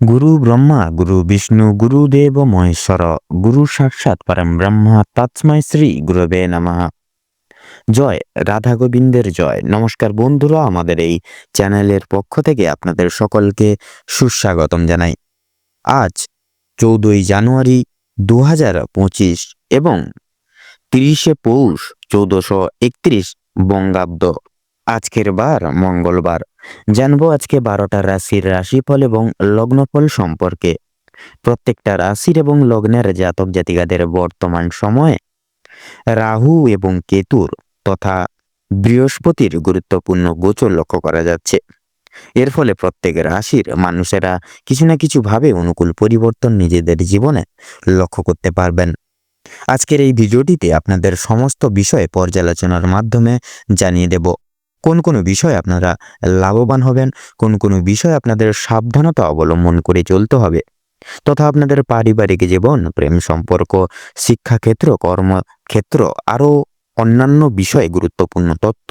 গুরু ব্রহ্মা গুরু বিষ্ণু গুরুদেব মহেশ্বর গুরু সাক্ষাৎ পরম ব্রহ্মা তস্মৈ শ্রী গুরবে নমঃ। জয় রাধা গোবিন্দের জয়। নমস্কার বন্ধুরা, আমাদের এই চ্যানেলের পক্ষ থেকে আপনাদের সকলকে সুস্বাগতম জানাই। আজ 14ই জানুয়ারি 2025 এবং 30শে পৌষ 1431 বঙ্গাব্দ। আজকের বার মঙ্গলবার। জানবো আজকে 12টা রাশির রাশিফল এবং লগ্নফল সম্পর্কে। প্রত্যেকটা রাশির এবং লগ্নের জাতক জাতিকাদের বর্তমান সময়ে রাহু এবং কেতুর তথা বৃহস্পতির গুরুত্বপূর্ণ গোচর লক্ষ্য করা যাচ্ছে। এর ফলে প্রত্যেক রাশির মানুষেরা কিছু না কিছু ভাবে অনুকূল পরিবর্তন নিজেদের জীবনে লক্ষ্য করতে পারবেন। আজকের এই ভিডিওটিতে আপনাদের সমস্ত বিষয়ে পর্যালোচনার মাধ্যমে জানিয়ে দেব কোন কোন বিষয়ে আপনারা লাভবান হবেন, কোন কোন বিষয়ে আপনাদের সাবধানতা অবলম্বন করে চলতে হবে, তথা আপনাদের পারিবারিক জীবন, প্রেম সম্পর্ক, শিক্ষাক্ষেত্র, কর্মক্ষেত্র আরও অন্যান্য বিষয়ে গুরুত্বপূর্ণ তথ্য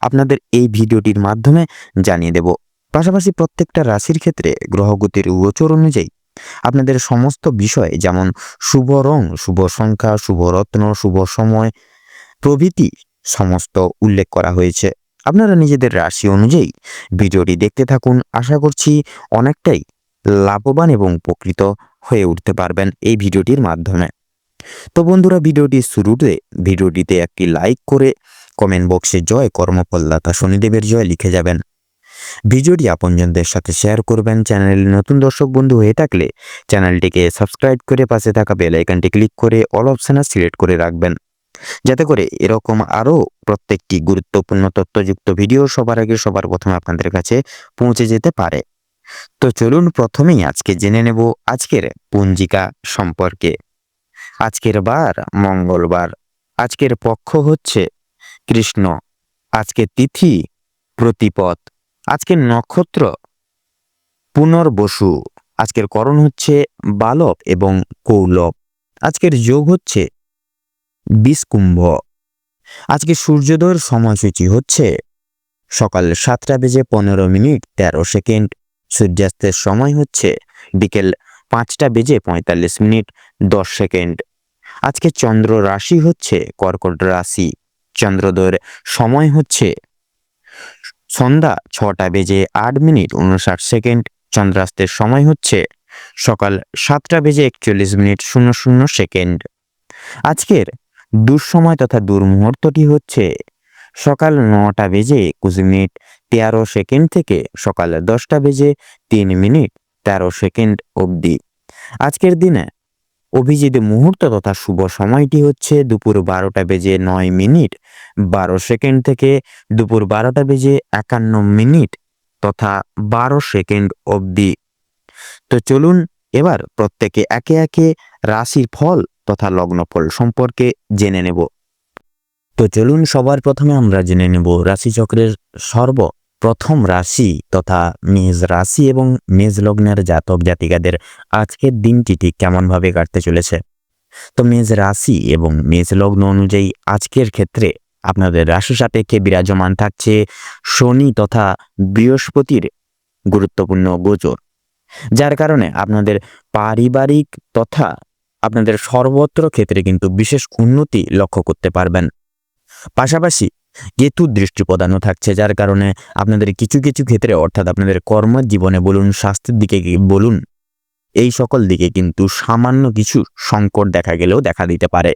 আপনাদের এই ভিডিওটির মাধ্যমে জানিয়ে দেব। পাশাপাশি প্রত্যেকটা রাশির ক্ষেত্রে গ্রহগতির গোচর অনুযায়ী আপনাদের সমস্ত বিষয়, যেমন শুভ রং, শুভ সংখ্যা, শুভ রত্ন, শুভ সময় প্রভৃতি সমস্ত উল্লেখ করা হয়েছে। আপনারা নিজেদের রাশি অনুযায়ী ভিডিওটি দেখতে থাকুন। আশা করছি অনেকটাই লাভবান এবং উপকৃত হয়ে উঠতে পারবেন এই ভিডিওটির মাধ্যমে। তো বন্ধুরা, ভিডিওটিতে একটি লাইক করে কমেন্ট বক্সে জয় কর্মফলদাতা শনিদেবের জয় লিখে যাবেন। ভিডিওটি আপনজনদের সাথে শেয়ার করবেন। চ্যানেলে নতুন দর্শক বন্ধু হয়ে থাকলে চ্যানেলটিকে সাবস্ক্রাইব করে পাশে থাকা বেল আইকনটি ক্লিক করে অল অপশনে সিলেক্ট করে রাখবেন, যাতে করে এরকম আরও প্রত্যেকটি গুরুত্বপূর্ণ তথ্যযুক্ত ভিডিও সবার আগে সবার প্রথমে আপনাদের কাছে পৌঁছে যেতে পারে। তো চলুন প্রথমেই আজকে জেনে নেব আজকের পঞ্জিকা সম্পর্কে। আজকের বার মঙ্গলবার। আজকের পক্ষ হচ্ছে কৃষ্ণ। আজকের তিথি প্রতিপদ। আজকের নক্ষত্র পুনর্বসু। আজকের করণ হচ্ছে বালব এবং কৌলব। আজকের যোগ হচ্ছে বিষকুম্ভ। আজকে সূর্যোদয়ের সময়সূচি হচ্ছে সকাল 7:15 সূর্যাস্তের সময় হচ্ছে বিকেল 5:45 আজকে চন্দ্র রাশি হচ্ছে কর্কট রাশি। চন্দ্রোদয়ের সময় হচ্ছে সন্ধ্যা 6:08 চন্দ্রাস্তের সময় হচ্ছে সকাল 7:41 আজকের দুঃসময় তথা দুর্মুহূর্তটি হচ্ছে সকাল 9:21 থেকে সকাল 10:03 অবধি। আজকের দিনে অভিজিৎ মুহূর্ত তথা শুভ সময়টি হচ্ছে দুপুর 12:09 থেকে দুপুর 12:51 তথা 12 অবধি। তো চলুন এবার প্রত্যেকে একে একে রাশির ফল তথা লগ্নফল সম্পর্কে জেনে নেব। তো চলুন সবার প্রথমে আমরা জেনে নেব রাশিচক্রের সর্বপ্রথম রাশি তথা মেষ রাশি এবং মেষ লগ্নের জাতক জাতিকাদের আজকের দিনটি ঠিক কেমনভাবে কাটতে চলেছে। তো মেষ রাশি এবং মেষ লগ্ন অনুযায়ী আজকের ক্ষেত্রে আপনাদের রাশি সাপেক্ষে বিরাজমান থাকছে শনি তথা বৃহস্পতির গুরুত্বপূর্ণ গোচর, যার কারণে আপনাদের পারিবারিক তথা আপনাদের সর্বত্র ক্ষেত্রে কিন্তু বিশেষ উন্নতি লক্ষ্য করতে পারবেন। পাশাপাশি কেতুর দৃষ্টি প্রদানও থাকছে, যার কারণে আপনাদের কিছু কিছু ক্ষেত্রে অর্থাৎ আপনাদের কর্মজীবনে বলুন, স্বাস্থ্যের দিকে বলুন, এই সকল দিকে কিন্তু সামান্য কিছু সংকট দেখা গেলেও দেখা দিতে পারে।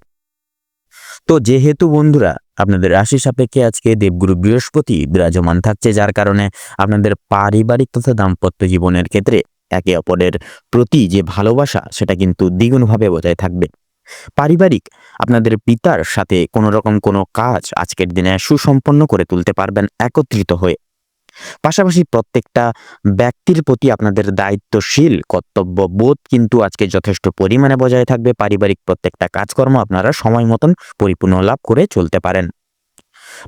তো যেহেতু বন্ধুরা আপনাদের রাশি সাপেক্ষে আজকে দেবগুরু বৃহস্পতি বিরাজমান থাকছে, যার কারণে আপনাদের পারিবারিক তথা দাম্পত্য জীবনের ক্ষেত্রে একে অপরের প্রতি যে ভালোবাসা সেটা কিন্তু দ্বিগুণভাবে বজায় থাকবে। পারিবারিক আপনাদের পিতার সাথে কোনো রকম কোনো কাজ আজকের দিনে সুসম্পন্ন করে তুলতে পারবেন একত্রিত হয়ে। পাশাপাশি প্রত্যেকটা ব্যক্তির প্রতি আপনাদের দায়িত্বশীল কর্তব্যবোধ কিন্তু আজকে যথেষ্ট পরিমাণে বজায় থাকবে। পারিবারিক প্রত্যেকটা কাজকর্ম আপনারা সময় মতন পরিপূর্ণ লাভ করে চলতে পারেন।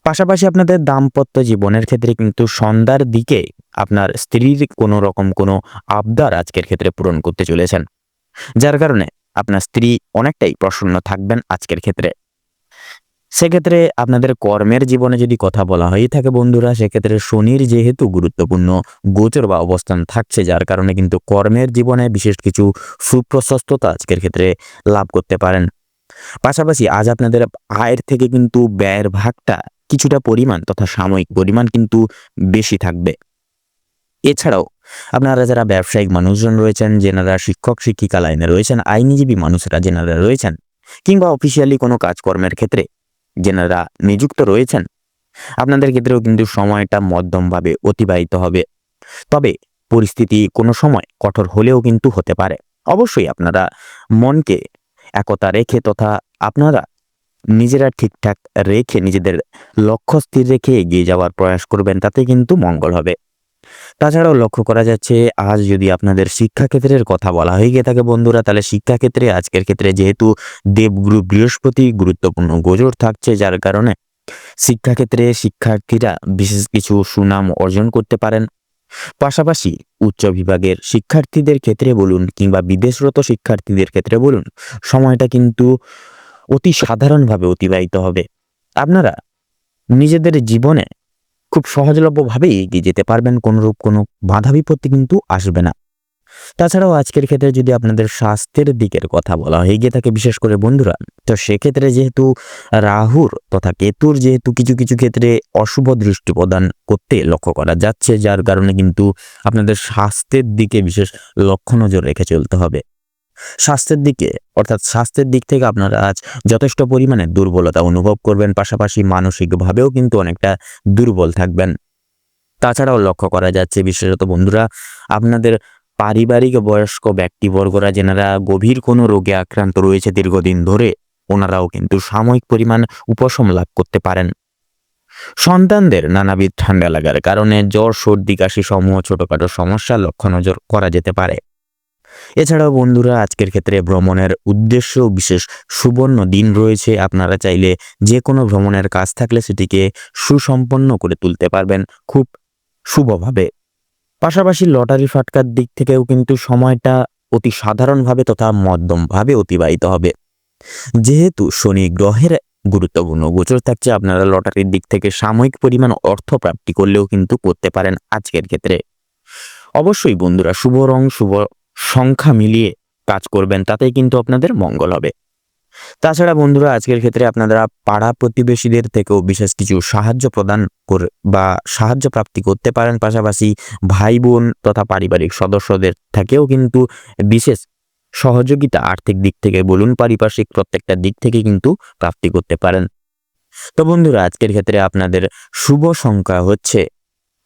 পাশাপাশি আপনাদের দাম্পত্য জীবনের ক্ষেত্রে কিন্তু সন্ধ্যার দিকে আপনার স্ত্রীর কোনো রকম কোনো আবদার আজকের ক্ষেত্রে পূরণ করতে চলেছেন, যার কারণে আপনার স্ত্রী অনেকটাই প্রসন্ন থাকবেন আজকের ক্ষেত্রে। সেক্ষেত্রে আপনাদের কর্মের জীবনে যদি কথা বলা হয়ে থাকে বন্ধুরা, সেক্ষেত্রে শনির যেহেতু গুরুত্বপূর্ণ গোচর বা অবস্থান থাকছে, যার কারণে কিন্তু কর্মের জীবনে বিশেষ কিছু সুপ্রশস্ততা আজকের ক্ষেত্রে লাভ করতে পারেন। পাশাপাশি আজ আপনাদের আয়ের থেকে কিন্তু ব্যয়ের ভাগটা কিছুটা পরিমাণ তথা সাময়িক পরিমাণ কিন্তু বেশি থাকবে। এছাড়াও আপনারা যারা ব্যবসায়িক মানুষজন রয়েছেন, যেনারা শিক্ষক শিক্ষিকা লাইনে রয়েছেন, আইনজীবী মানুষরা যেনারা রয়েছেন, কিংবা অফিসিয়ালি কোনো কাজকর্মের ক্ষেত্রে যেনারা নিযুক্ত রয়েছেন, আপনাদের ক্ষেত্রেও কিন্তু সময়টা মধ্যমভাবে অতিবাহিত হবে। তবে পরিস্থিতি কোনো সময় কঠোর হলেও কিন্তু হতে পারে। অবশ্যই আপনারা মনকে একতা রেখে তথা আপনারা নিজেরা ঠিকঠাক রেখে নিজেদের লক্ষ্য স্থির রেখে এগিয়ে যাওয়ার প্রয়াস করবেন, তাতে কিন্তু মঙ্গল হবে। তাছাড়াও লক্ষ্য করা যাচ্ছে আজ যদি আপনাদের শিক্ষাক্ষেত্রের কথা বলা হয়ে গিয়ে থাকে বন্ধুরা, তাহলে শিক্ষাক্ষেত্রে আজকের ক্ষেত্রে যেহেতু দেবগুরু বৃহস্পতি গুরুত্বপূর্ণ গোচর থাকছে, যার কারণে শিক্ষাক্ষেত্রে শিক্ষার্থীরা বিশেষ কিছু সুনাম অর্জন করতে পারেন। পাশাপাশি উচ্চ বিভাগের শিক্ষার্থীদের ক্ষেত্রে বলুন কিংবা বিদেশরত শিক্ষার্থীদের ক্ষেত্রে বলুন, সময়টা কিন্তু অতি সাধারণভাবে অতিবাহিত হবে। আপনারা নিজেদের জীবনে খুব সহজলভ্যভাবে এগিয়ে যেতে পারবেন, কোনোরূপ কোনো বাধা বিপত্তি কিন্তু আসবে না। তাছাড়াও আজকের ক্ষেত্রে যদি আপনাদের স্বাস্থ্যের দিকের কথা বলা হয়ে গিয়ে থাকে বিশেষ করে বন্ধুরা, তো সেক্ষেত্রে যেহেতু রাহুর তথা কেতুর যেহেতু কিছু কিছু ক্ষেত্রে অশুভ দৃষ্টি প্রদান করতে লক্ষ্য করা যাচ্ছে, যার কারণে কিন্তু আপনাদের স্বাস্থ্যের দিকে বিশেষ লক্ষ্য নজর রেখে চলতে হবে। স্বাস্থ্যের দিকে অর্থাৎ স্বাস্থ্যের দিক থেকে আপনারা আজ যথেষ্ট পরিমাণে দুর্বলতা অনুভব করবেন, পাশাপাশি মানসিকভাবেও কিন্তু অনেকটা দুর্বল থাকবেন। তাছাড়াও লক্ষ্য করা যাচ্ছে বিশেষত বন্ধুরা, আপনাদের পারিবারিক বয়স্ক ব্যক্তিবর্গরা যেনারা গভীর কোনো রোগে আক্রান্ত রয়েছে দীর্ঘদিন ধরে, ওনারাও কিন্তু সাময়িক পরিমাণ উপশম লাভ করতে পারেন। সন্তানদের নানাবিধ ঠান্ডা লাগার কারণে জ্বর সর্দি কাশি সমূহ ছোটখাটো সমস্যা লক্ষ্য নজর করা যেতে পারে। এছাড়াও বন্ধুরা আজকের ক্ষেত্রে ভ্রমণের উদ্দেশ্য বিশেষ সুবর্ণ দিন রয়েছে। আপনারা চাইলে যে কোনো ভ্রমণের কাজ থাকলে সেটিকে সুসম্পন্ন করে তুলতে পারবেন খুব শুভভাবে। পাশাপাশি লটারি ফাটকার দিক থেকেও কিন্তু সময়টা অতি সাধারণভাবে তথা মধ্যমভাবে অতিবাহিত হবে। যেহেতু শনি গ্রহের গুরুত্বপূর্ণ গোচর থাকছে, আপনারা লটারির দিক থেকে সাময়িক পরিমাণ অর্থ প্রাপ্তি করলেও কিন্তু করতে পারেন আজকের ক্ষেত্রে। অবশ্যই বন্ধুরা শুভ রং শুভ সংখ্যা মিলিয়ে কাজ করবেন, তাতেই কিন্তু আপনাদের মঙ্গল হবে। তাছাড়া বন্ধুরা আজকের ক্ষেত্রে আপনারা পাড়া প্রতিবেশীদের থেকেও বিশেষ কিছু সাহায্য প্রদান করে বা সাহায্য প্রাপ্তি করতে পারেন। পাশাপাশি ভাই বোন তথা পারিবারিক সদস্যদের থেকেও কিন্তু বিশেষ সহযোগিতা আর্থিক দিক থেকে বলুন পারিপার্শ্বিক প্রত্যেকটা দিক থেকে কিন্তু প্রাপ্তি করতে পারেন। তো বন্ধুরা আজকের ক্ষেত্রে আপনাদের শুভ সংখ্যা হচ্ছে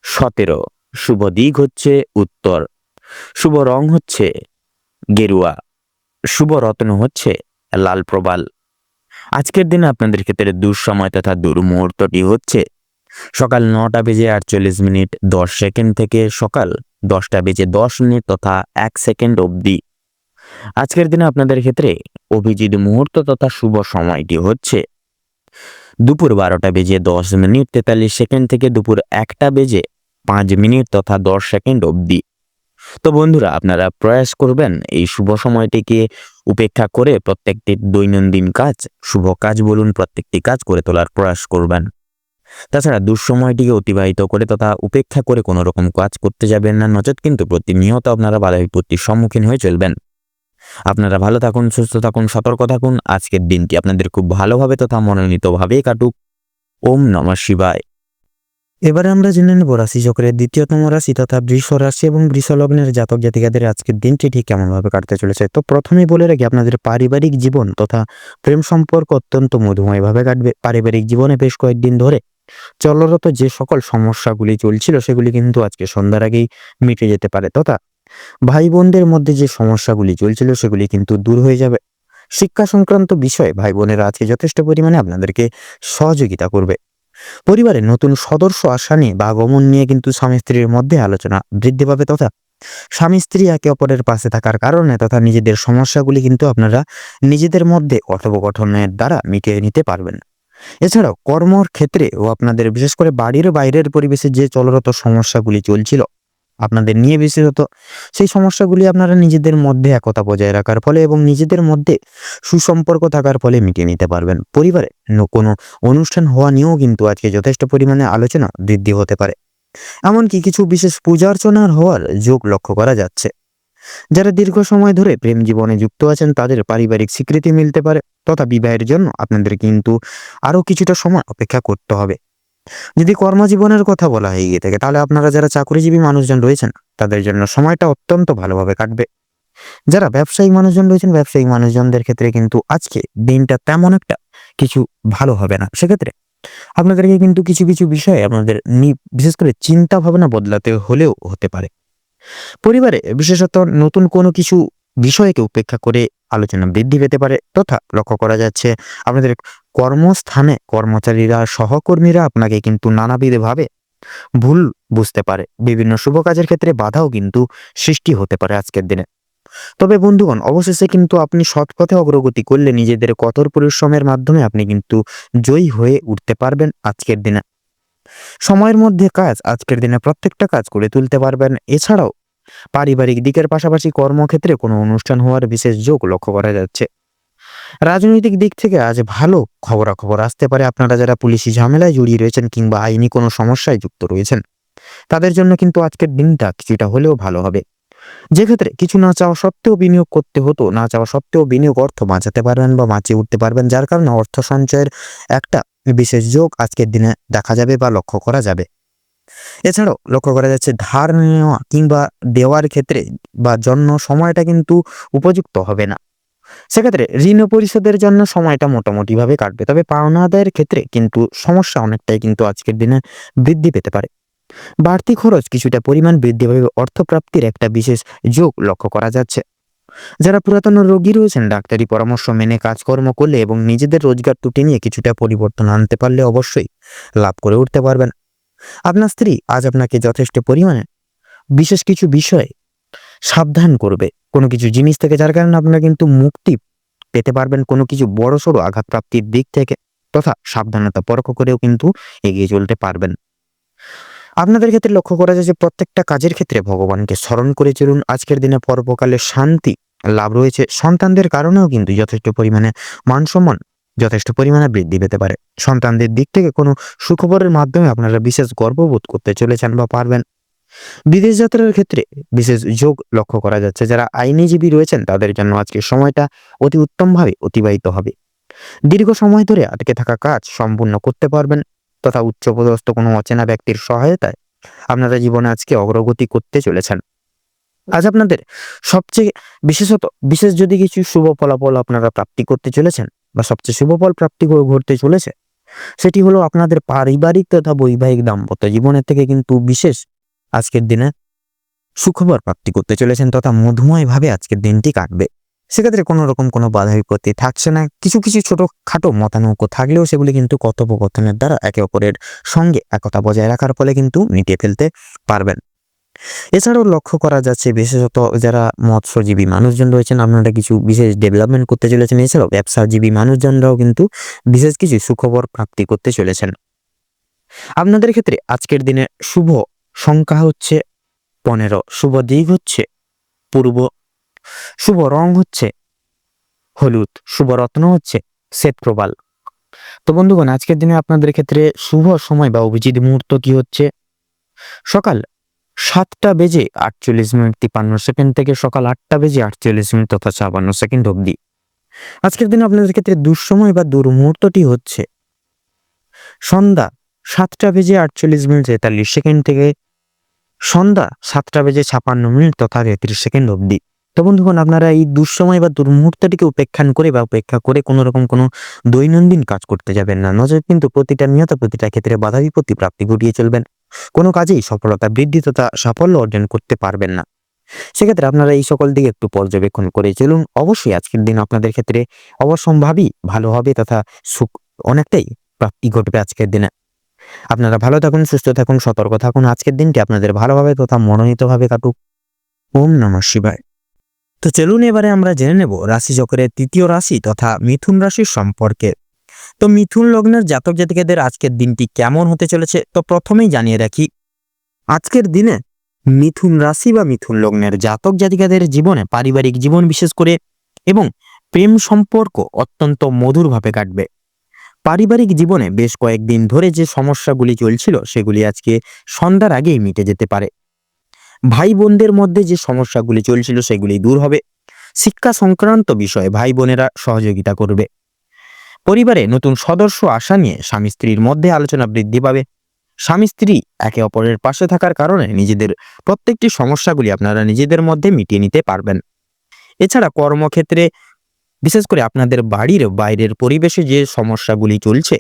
17, শুভ দিক হচ্ছে উত্তর, শুভ রং হচ্ছে গেরুয়া, শুভ রত্ন হচ্ছে লাল প্রবাল। আজকের দিনে আপনাদের ক্ষেত্রে দুঃসময় তথা দুর্মুহূর্তটি হচ্ছে সকাল 9:48:10 থেকে সকাল 10:10 তথা 1 সেকেন্ড অবধি। আজকের দিনে আপনাদের ক্ষেত্রে অভিজিৎ মুহূর্ত তথা শুভ সময়টি হচ্ছে দুপুর 12:10:43 থেকে দুপুর 1:05 তথা 10 সেকেন্ড অবধি। তো বন্ধুরা আপনারা প্রয়াস করবেন এই শুভ সময়টিকে উপেক্ষা করে প্রত্যেকটি দৈনন্দিন কাজ, শুভ কাজ বলুন প্রত্যেকটি কাজ করে তোলার প্রয়াস করবেন। তাছাড়া দুঃসময়টিকে অতিবাহিত করে তথা উপেক্ষা করে কোনো রকম কাজ করতে যাবেন না, নচেত কিন্তু প্রতিনিয়ত আপনারা বাধা বিপত্তির সম্মুখীন হয়ে চলবেন। আপনারা ভালো থাকুন, সুস্থ থাকুন, সতর্ক থাকুন। আজকের দিনটি আপনাদের খুব ভালোভাবে তথা মনোনীতভাবে কাটুক। ওম নমঃ শিবায়। এবারে আমরা জেনে নেব রাশি চক্রের দ্বিতীয়তম রাশি তথা বৃষ রাশি এবং বৃষ লগ্নের জাতক জাতিকাদের আজকের দিনটি ঠিক কেমনভাবে কাটতে চলেছে। তো প্রথমেই বলে রাখি আপনাদের পারিবারিক জীবন তথা প্রেম সম্পর্ক অত্যন্ত মধুময়ভাবে কাটবে। পারিবারিক জীবনে বেশ কয়েকদিন ধরে চলরত যে সকল সমস্যাগুলি চলছিল সেগুলি কিন্তু আজকে সন্ধ্যার আগেই মিটে যেতে পারে, তথা ভাই বোনদের মধ্যে যে সমস্যাগুলি চলছিল সেগুলি কিন্তু দূর হয়ে যাবে। শিক্ষা সংক্রান্ত বিষয়ে ভাই বোনেরা আজকে যথেষ্ট পরিমাণে আপনাদেরকে সহযোগিতা করবে। পরিবারে নতুন সদস্য আসা নিয়ে বা আগমন নিয়ে কিন্তু স্বামী স্ত্রীর মধ্যে আলোচনা বৃদ্ধি পাবে, তথা স্বামী স্ত্রী একে অপরের পাশে থাকার কারণে তথা নিজেদের সমস্যাগুলি কিন্তু আপনারা নিজেদের মধ্যে কথোপকথনের দ্বারা মিটিয়ে নিতে পারবেন। এছাড়াও কর্মর ক্ষেত্রে ও আপনাদের বিশেষ করে বাড়ির বাইরের পরিবেশে যে চলরত সমস্যাগুলি চলছিল আপনাদের নিয়ে বিশেষত সেই সমস্যাগুলি আপনারা নিজেদের মধ্যে একতা বজায় রাখার ফলে এবং নিজেদের মধ্যে সুসম্পর্ক থাকার ফলে মিটিয়ে নিতে পারবেন। পরিবারে কোনো অনুষ্ঠান হওয়া নিয়েও কিন্তু আজকে যথেষ্ট পরিমাণে আলোচনা বৃদ্ধি হতে পারে। এমনকি কিছু বিশেষ পূজা অর্চনার হওয়ার যোগ লক্ষ্য করা যাচ্ছে। যারা দীর্ঘ সময় ধরে প্রেম জীবনে যুক্ত আছেন তাদের পারিবারিক স্বীকৃতি মিলতে পারে, তথা বিবাহের জন্য আপনাদের কিন্তু আরো কিছুটা সময় অপেক্ষা করতে হবে। যদি কর্মজীবনের কথা বলা হয়ে গিয়ে থাকে তাহলে আপনারা যারা চাকরিজীবী মানুষজন রয়েছেন তাদের জন্য সময়টা অত্যন্ত ভালোভাবে কাটবে। যারা ব্যবসায়িক মানুষজন রয়েছেন ব্যবসায়িক মানুষজনদের ক্ষেত্রে কিন্তু আজকে দিনটা তেমন একটা কিছু ভালো হবে না। সেক্ষেত্রে আপনাদেরকে কিন্তু কিছু কিছু বিষয়ে আপনাদের বিশেষ করে চিন্তা ভাবনা বদলাতে হলেও হতে পারে। পরিবারে বিশেষত নতুন কোনো কিছু বিষয়কে উপেক্ষা করে আলোচনা বৃদ্ধি পেতে পারে, তথা লক্ষ্য করা যাচ্ছে আপনাদের কর্মস্থানে কর্মচারীরা সহকর্মীরা আপনাকে কিন্তু নানাবিধভাবে ভুল বুঝতে পারে। বিভিন্ন শুভ কাজের ক্ষেত্রে বাধাও কিন্তু সৃষ্টি হতে পারে আজকের দিনে। তবে বন্ধুগণ, অবশেষে কিন্তু আপনি সৎ পথে অগ্রগতি করলে নিজেদের কঠোর পরিশ্রমের মাধ্যমে আপনি কিন্তু জয়ী হয়ে উঠতে পারবেন আজকের দিনে। সময়ের মধ্যে কাজ আজকের দিনে প্রত্যেকটা কাজ করে তুলতে পারবেন। এছাড়াও পারিবারিক দিকের পাশাপাশি কর্মক্ষেত্রে কোনো অনুষ্ঠান হওয়ার বিশেষ যোগ লক্ষ্য করা যাচ্ছে। রাজনৈতিক দিক থেকে আজ ভালো খবরাখবর আসতে পারে। আপনারা যারা পুলিশি ঝামেলায় জড়িয়ে রয়েছেন কিংবা আইনি কোনো সমস্যায় যুক্ত রয়েছেন তাদের জন্য কিন্তু আজকের দিনটা কিছুটা হলেও ভালো হবে। যে ক্ষেত্রে কিছু না চাওয়া সত্ত্বেও বিনিয়োগ করতে হতো, না চাওয়া সত্ত্বেও বিনিয়োগ অর্থ বাঁচাতে পারবেন বা বাঁচিয়ে উঠতে পারবেন, যার কারণে অর্থ সঞ্চয়ের একটা বিশেষ যোগ আজকের দিনে দেখা যাবে বা লক্ষ্য করা যাবে। এছাড়াও লক্ষ্য করা যাচ্ছে ধার নেওয়া কিংবা দেওয়ার ক্ষেত্রে বা জন্য সময়টা কিন্তু উপযুক্ত হবে না। সেক্ষেত্রে ঋণ পরিশোধের জন্য সময়টা মোটামুটিভাবে কাটবে, তবে পাওনা আদায়ের ক্ষেত্রে কিন্তু সমস্যা অনেকটাই কিন্তু আজকের দিনে বৃদ্ধি পেতে পারে। বাড়তি খরচ কিছুটা পরিমাণ বৃদ্ধি পাবে, অর্থপ্রাপ্তির একটা বিশেষ যোগ লক্ষ্য করা যাচ্ছে। যারা পুরাতন রোগী রয়েছেন ডাক্তারি পরামর্শ মেনে কাজকর্ম করলে এবং নিজেদের রোজগার ত্রুটি নিয়ে কিছুটা পরিবর্তন আনতে পারলে অবশ্যই লাভ করে উঠতে পারবেন। আপনার স্ত্রী আজ আপনাকে যথেষ্ট পরিমাণে বিশেষ কিছু বিষয়ে সাবধান করবে কোনো কিছু জিনিস থেকে, যার কারণে আপনারা কিন্তু মুক্তি পেতে পারবেন কোনো কিছু বড়সড় আঘাতপ্রাপ্তির দিক থেকে, তথা সাবধানতা পরখ করেও কিন্তু এগিয়ে চলতে পারবেন। আপনাদের ক্ষেত্রে লক্ষ্য করা যায় যে প্রত্যেকটা কাজের ক্ষেত্রে ভগবানকে স্মরণ করে চলুন। আজকের দিনে পরপকালে শান্তি লাভ রয়েছে। সন্তানদের কারণেও কিন্তু যথেষ্ট পরিমাণে মান সম্মান যথেষ্ট পরিমাণে বৃদ্ধি পেতে পারে। সন্তানদের দিক থেকে কোনো সুখবরের মাধ্যমে আপনারা বিশেষ গর্ববোধ করতে চলেছেন বা পারবেন। বিদেশ যাত্রার ক্ষেত্রে বিশেষ যোগ লক্ষ্য করা যাচ্ছে। যারা আইনজীবী রয়েছেন তাদের জন্য আজকের সময়টা অতি উত্তমভাবে অতিবাহিত হবে। দীর্ঘ সময় ধরে আটকে থাকা কাজ সম্পূর্ণ করতে পারবেন, তথা উচ্চপদস্থ কোনো অচেনা ব্যক্তির সহায়তায় আপনারা জীবনে আজকে অগ্রগতি করতে চলেছেন। আজ আপনাদের সবচেয়ে বিশেষ যদি কিছু শুভ ফলাফল আপনারা প্রাপ্তি করতে চলেছেন বা সবচেয়ে শুভ ফল প্রাপ্তি ঘটতে চলেছে, সেটি হলো আপনাদের পারিবারিক তথা বৈবাহিক দাম্পত্য জীবনের থেকে কিন্তু বিশেষ আজকের দিনে সুখবর প্রাপ্তি করতে চলেছেন, তথা মধুময়ভাবে আজকের দিনটি কাটবে। সেক্ষেত্রে কোনো রকম কোনো বাধা বিপত্তি থাকছে না। কিছু কিছু ছোটখাটো মতানৈক্য থাকলেও সেগুলি কিন্তু কথোপকথনের দ্বারা একে অপরের সঙ্গে একতা বজায় রাখার ফলে কিন্তু মিটিয়ে ফেলতে পারবেন। এছাড়াও লক্ষ্য করা যাচ্ছে বিশেষত যারা মৎস্যজীবী মানুষজন রয়েছেন আপনারা কিছু বিশেষ ডেভেলপমেন্ট করতে চলেছেন। এছাড়াও ব্যবসাজীবী মানুষজনরাও কিন্তু বিশেষ কিছু সুখবর প্রাপ্তি করতে চলেছেন। আপনাদের ক্ষেত্রে আজকের দিনে শুভ সংখ্যা হচ্ছে 15, শুভ দিক হচ্ছে পূর্ব, শুভ রং হচ্ছে হলুদ, শুভ রত্ন হচ্ছে শ্বেত প্রবাল। তো বন্ধুগণ, আজকের দিনে আপনাদের ক্ষেত্রে শুভ সময় বা অভিজিৎ মুহূর্ত কি হচ্ছে সকাল 7:48:53 থেকে সকাল 8:48 তথা 56 অবধি। আজকের দিনে আপনাদের ক্ষেত্রে দুঃসময় বা দুর্মুহূর্তটি হচ্ছে সন্ধ্যা 7:48:43 থেকে সন্ধ্যা 7:56 তথা 33 অবধি। তো বন্ধুগণ, আপনারা এই দুঃসময় বা দুর্মুহূর্তটিকে উপেক্ষা করে কোনো রকম কোনো দৈনন্দিন কাজ করতে যাবেন না। নজর কিন্তু প্রতিটা ক্ষেত্রে বাধা বিপত্তি প্রাপ্তি ঘটিয়ে চলবেন। কোনো কাজেই সফলতা বৃদ্ধি তথা সাফল্য অর্জন করতে পারবেন না। সেক্ষেত্রে আপনারা এই সকল দিকে একটু পর্যবেক্ষণ করে চলুন। অবশ্যই আজকের দিন আপনাদের ক্ষেত্রে অবশ্যম্ভাবী ভালো হবে তথা সুখ অনেকটাই প্রাপ্তি ঘটবে আজকের দিনে। আপনারা ভালো থাকুন, সুস্থ থাকুন, সতর্ক থাকুন। আজকের দিনটি আপনাদের ভালোভাবে তথা মনোনীতভাবে কাটুক। ওম নমঃ শিবায়। তো চলুন এবারে আমরা জেনে নেব রাশি চক্রের তৃতীয় রাশি তথা মিথুন রাশির সম্পর্কে। তো মিথুন লগ্নের জাতক জাতিকাদের আজকের দিনটি কেমন হতে চলেছে, তো প্রথমেই জানিয়ে রাখি আজকের দিনে মিথুন রাশি বা মিথুন লগ্নের জাতক জাতিকাদের জীবনে পারিবারিক জীবন বিশেষ করে এবং প্রেম সম্পর্ক অত্যন্ত মধুরভাবে কাটবে। পারিবারিক জীবনে বেশ কয়েকদিন ধরে যে সমস্যাগুলি চলছিল সেগুলি আজকে সন্ধ্যার আগেই মিটে যেতে পারে। ভাই বোনদের মধ্যে যে সমস্যাগুলি চলছিল সেগুলি দূর হবে। শিক্ষা সংক্রান্ত বিষয়ে ভাই বোনেরা সহযোগিতা করবে। পরিবারে নতুন সদস্য আসা নিয়ে স্বামী স্ত্রীর মধ্যে আলোচনা বৃদ্ধি পাবে। স্বামী স্ত্রী একে অপরের পাশে থাকার কারণে নিজেদের প্রত্যেকটি সমস্যাগুলি আপনারা নিজেদের মধ্যে মিটিয়ে নিতে পারবেন। এছাড়া কর্মক্ষেত্রে বিশেষ করে আপনাদের বাড়ির বাইরের পরিবেশে যে সমস্যাগুলি চলছে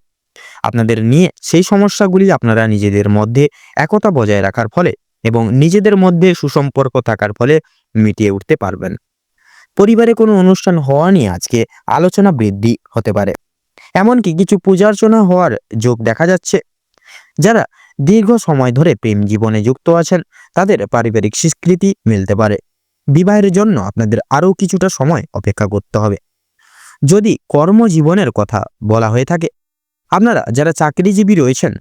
আপনাদের নিয়ে, সেই সমস্যাগুলি আপনারা নিজেদের মধ্যে একতা বজায় রাখার ফলে এবং নিজেদের মধ্যে সুসম্পর্ক থাকার ফলে মিটিয়ে উঠতে পারবেন। পরিবারে কোনো অনুষ্ঠান হওয়া নিয়ে আজকে আলোচনা বৃদ্ধি হতে পারে। এমনকি কিছু পূজার্চনা হওয়ার যোগ দেখা যাচ্ছে। যারা দীর্ঘ সময় ধরে প্রেম জীবনে যুক্ত আছেন তাদের পারিবারিক স্বীকৃতি মিলতে পারে। বিবাহের জন্য আপনাদের আরও কিছুটা সময় অপেক্ষা করতে হবে। যদি কর্মজীবনের কথা বলা হয়ে থাকে, আপনারা যারা চাকরিজীবী রয়েছেন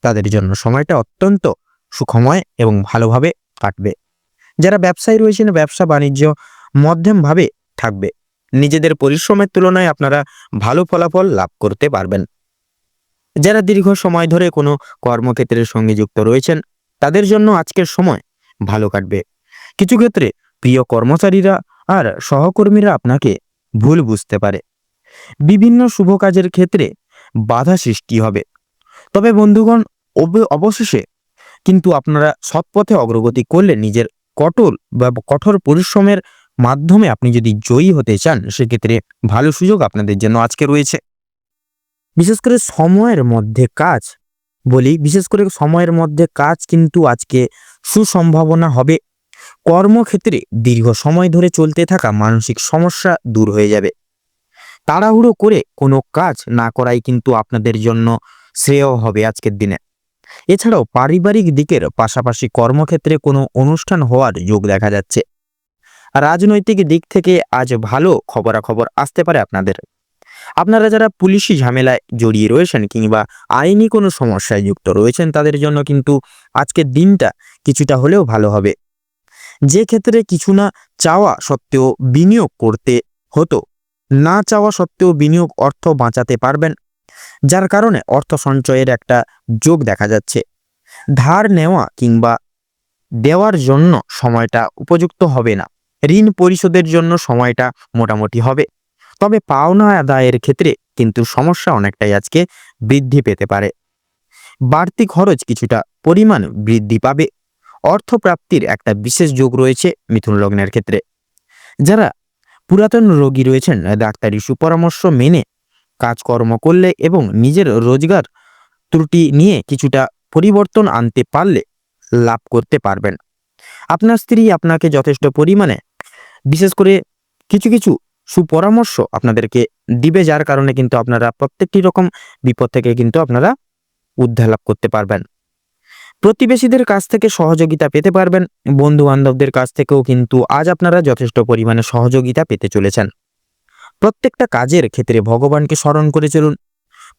তাদের জন্য সময়টা অত্যন্ত সুখময় এবং ভালোভাবে কাটবে। যারা ব্যবসায়ী রয়েছেন ব্যবসা বাণিজ্য মধ্যমভাবে থাকবে। নিজেদের পরিশ্রমের তুলনায় আপনারা ভালো ফলাফল লাভ করতে পারবেন। যারা দীর্ঘ সময় ধরে কোনো কর্মক্ষেত্রের সঙ্গে যুক্ত রয়েছেন তাদের জন্য আজকের সময় ভালো কাটবে। কিছু ক্ষেত্রে প্রিয় কর্মচারীরা আর সহকর্মীরা আপনাকে ভুল বুঝতে পারে। বিভিন্ন শুভ কাজের ক্ষেত্রে বাধা সৃষ্টি হবে। তবে বন্ধুগণ, অবশেষে কিন্তু আপনারা সৎপথে অগ্রগতি করলে নিজের কঠোর পরিশ্রমের মাধ্যমে আপনি যদি জয়ী হতে চান সেক্ষেত্রে ভালো সুযোগ আপনাদের জন্য আজকে রয়েছে। বিশেষ করে সময়ের মধ্যে কাজ কিন্তু আজকে সুসম্ভাবনা হবে। কর্মক্ষেত্রে দীর্ঘ সময় ধরে চলতে থাকা মানসিক সমস্যা দূর হয়ে যাবে। তাড়াহুড়ো করে কোনো কাজ না করাই কিন্তু আপনাদের জন্য শ্রেয় হবে আজকের দিনে। এছাড়াও পারিবারিক দিকের পাশাপাশি কর্মক্ষেত্রে কোনো অনুষ্ঠান হওয়ার যোগ দেখা যাচ্ছে। রাজনৈতিক দিক থেকে আজ ভালো খবরাখবর আসতে পারে আপনাদের। আপনারা যারা পুলিশি ঝামেলায় জড়িয়ে রয়েছেন কিংবা আইনি কোনো সমস্যায় যুক্ত রয়েছেন তাদের জন্য কিন্তু আজকের দিনটা কিছুটা হলেও ভালো হবে। যে ক্ষেত্রে কিছু না চাওয়া সত্ত্বেও বিনিয়োগ করতে হতো, না চাওয়া সত্ত্বেও বিনিয়োগ অর্থ বাঁচাতে পারবেন, যার কারণে অর্থ সঞ্চয়ের একটা যোগ দেখা যাচ্ছে। ধার নেওয়া কিংবা দেওয়ার জন্য সময়টা উপযুক্ত হবে না। ঋণ পরিশোধের জন্য সময়টা মোটামুটি হবে। তবে পাওনা আদায়ের ক্ষেত্রে কিন্তু সমস্যা অনেকটাই আজকে বৃদ্ধি পেতে পারে। বাড়তি খরচ কিছুটা পরিমাণ বৃদ্ধি পাবে। অর্থপ্রাপ্তির একটা বিশেষ যোগ রয়েছে মিথুন লগ্নের ক্ষেত্রে। যারা পুরাতন রোগী রয়েছেন ডাক্তারি সুপরামর্শ মেনে কাজকর্ম করলে এবং নিজের রোজগার ত্রুটি নিয়ে কিছুটা পরিবর্তন আনতে পারলে লাভ করতে পারবেন। আপনার স্ত্রী আপনাকে যথেষ্ট পরিমাণে বিশেষ করে কিছু কিছু সুপরামর্শ আপনাদেরকে দিবে, যার কারণে কিন্তু আপনারা প্রত্যেকটি রকম বিপদ থেকে কিন্তু আপনারা উদ্ধার লাভ করতে পারবেন। প্রতিবেশীদের কাছ থেকে সহযোগিতা পেতে পারবেন। বন্ধু বান্ধবদের কাছ থেকেও কিন্তু আজ আপনারা যথেষ্ট পরিমাণে সহযোগিতা পেতে চলেছেন। প্রত্যেকটা কাজের ক্ষেত্রে ভগবানকে স্মরণ করে চলুন।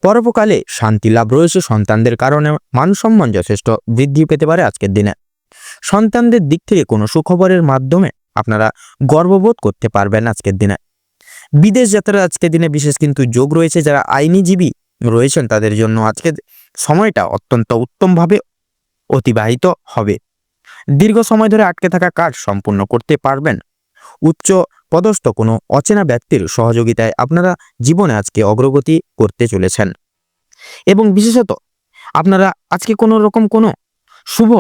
পরোপকালে শান্তি লাভ রয়েছে। সন্তানদের কারণে মান সম্মান যথেষ্ট বৃদ্ধি পেতে পারে আজকের দিনে। সন্তানদের দিক থেকে কোনো সুখবরের মাধ্যমে আপনারা গর্ববোধ করতে পারবেন আজকের দিনে। বিদেশ যাত্রার আজকের দিনে বিশেষ কিন্তু যোগ রয়েছে। যারা আইনজীবী রয়েছেন তাদের জন্য আজকের সময়টা অত্যন্ত উত্তমভাবে অতিবাহিত হবে। দীর্ঘ সময় ধরে আটকে থাকা কাজ সম্পূর্ণ করতে পারবেন। উচ্চ পদস্থ কোনো অচেনা ব্যক্তির সহযোগিতায় আপনারা জীবনে আজকে অগ্রগতি করতে চলেছেন। এবং বিশেষত আপনারা আজকে কোনো রকম কোনো শুভ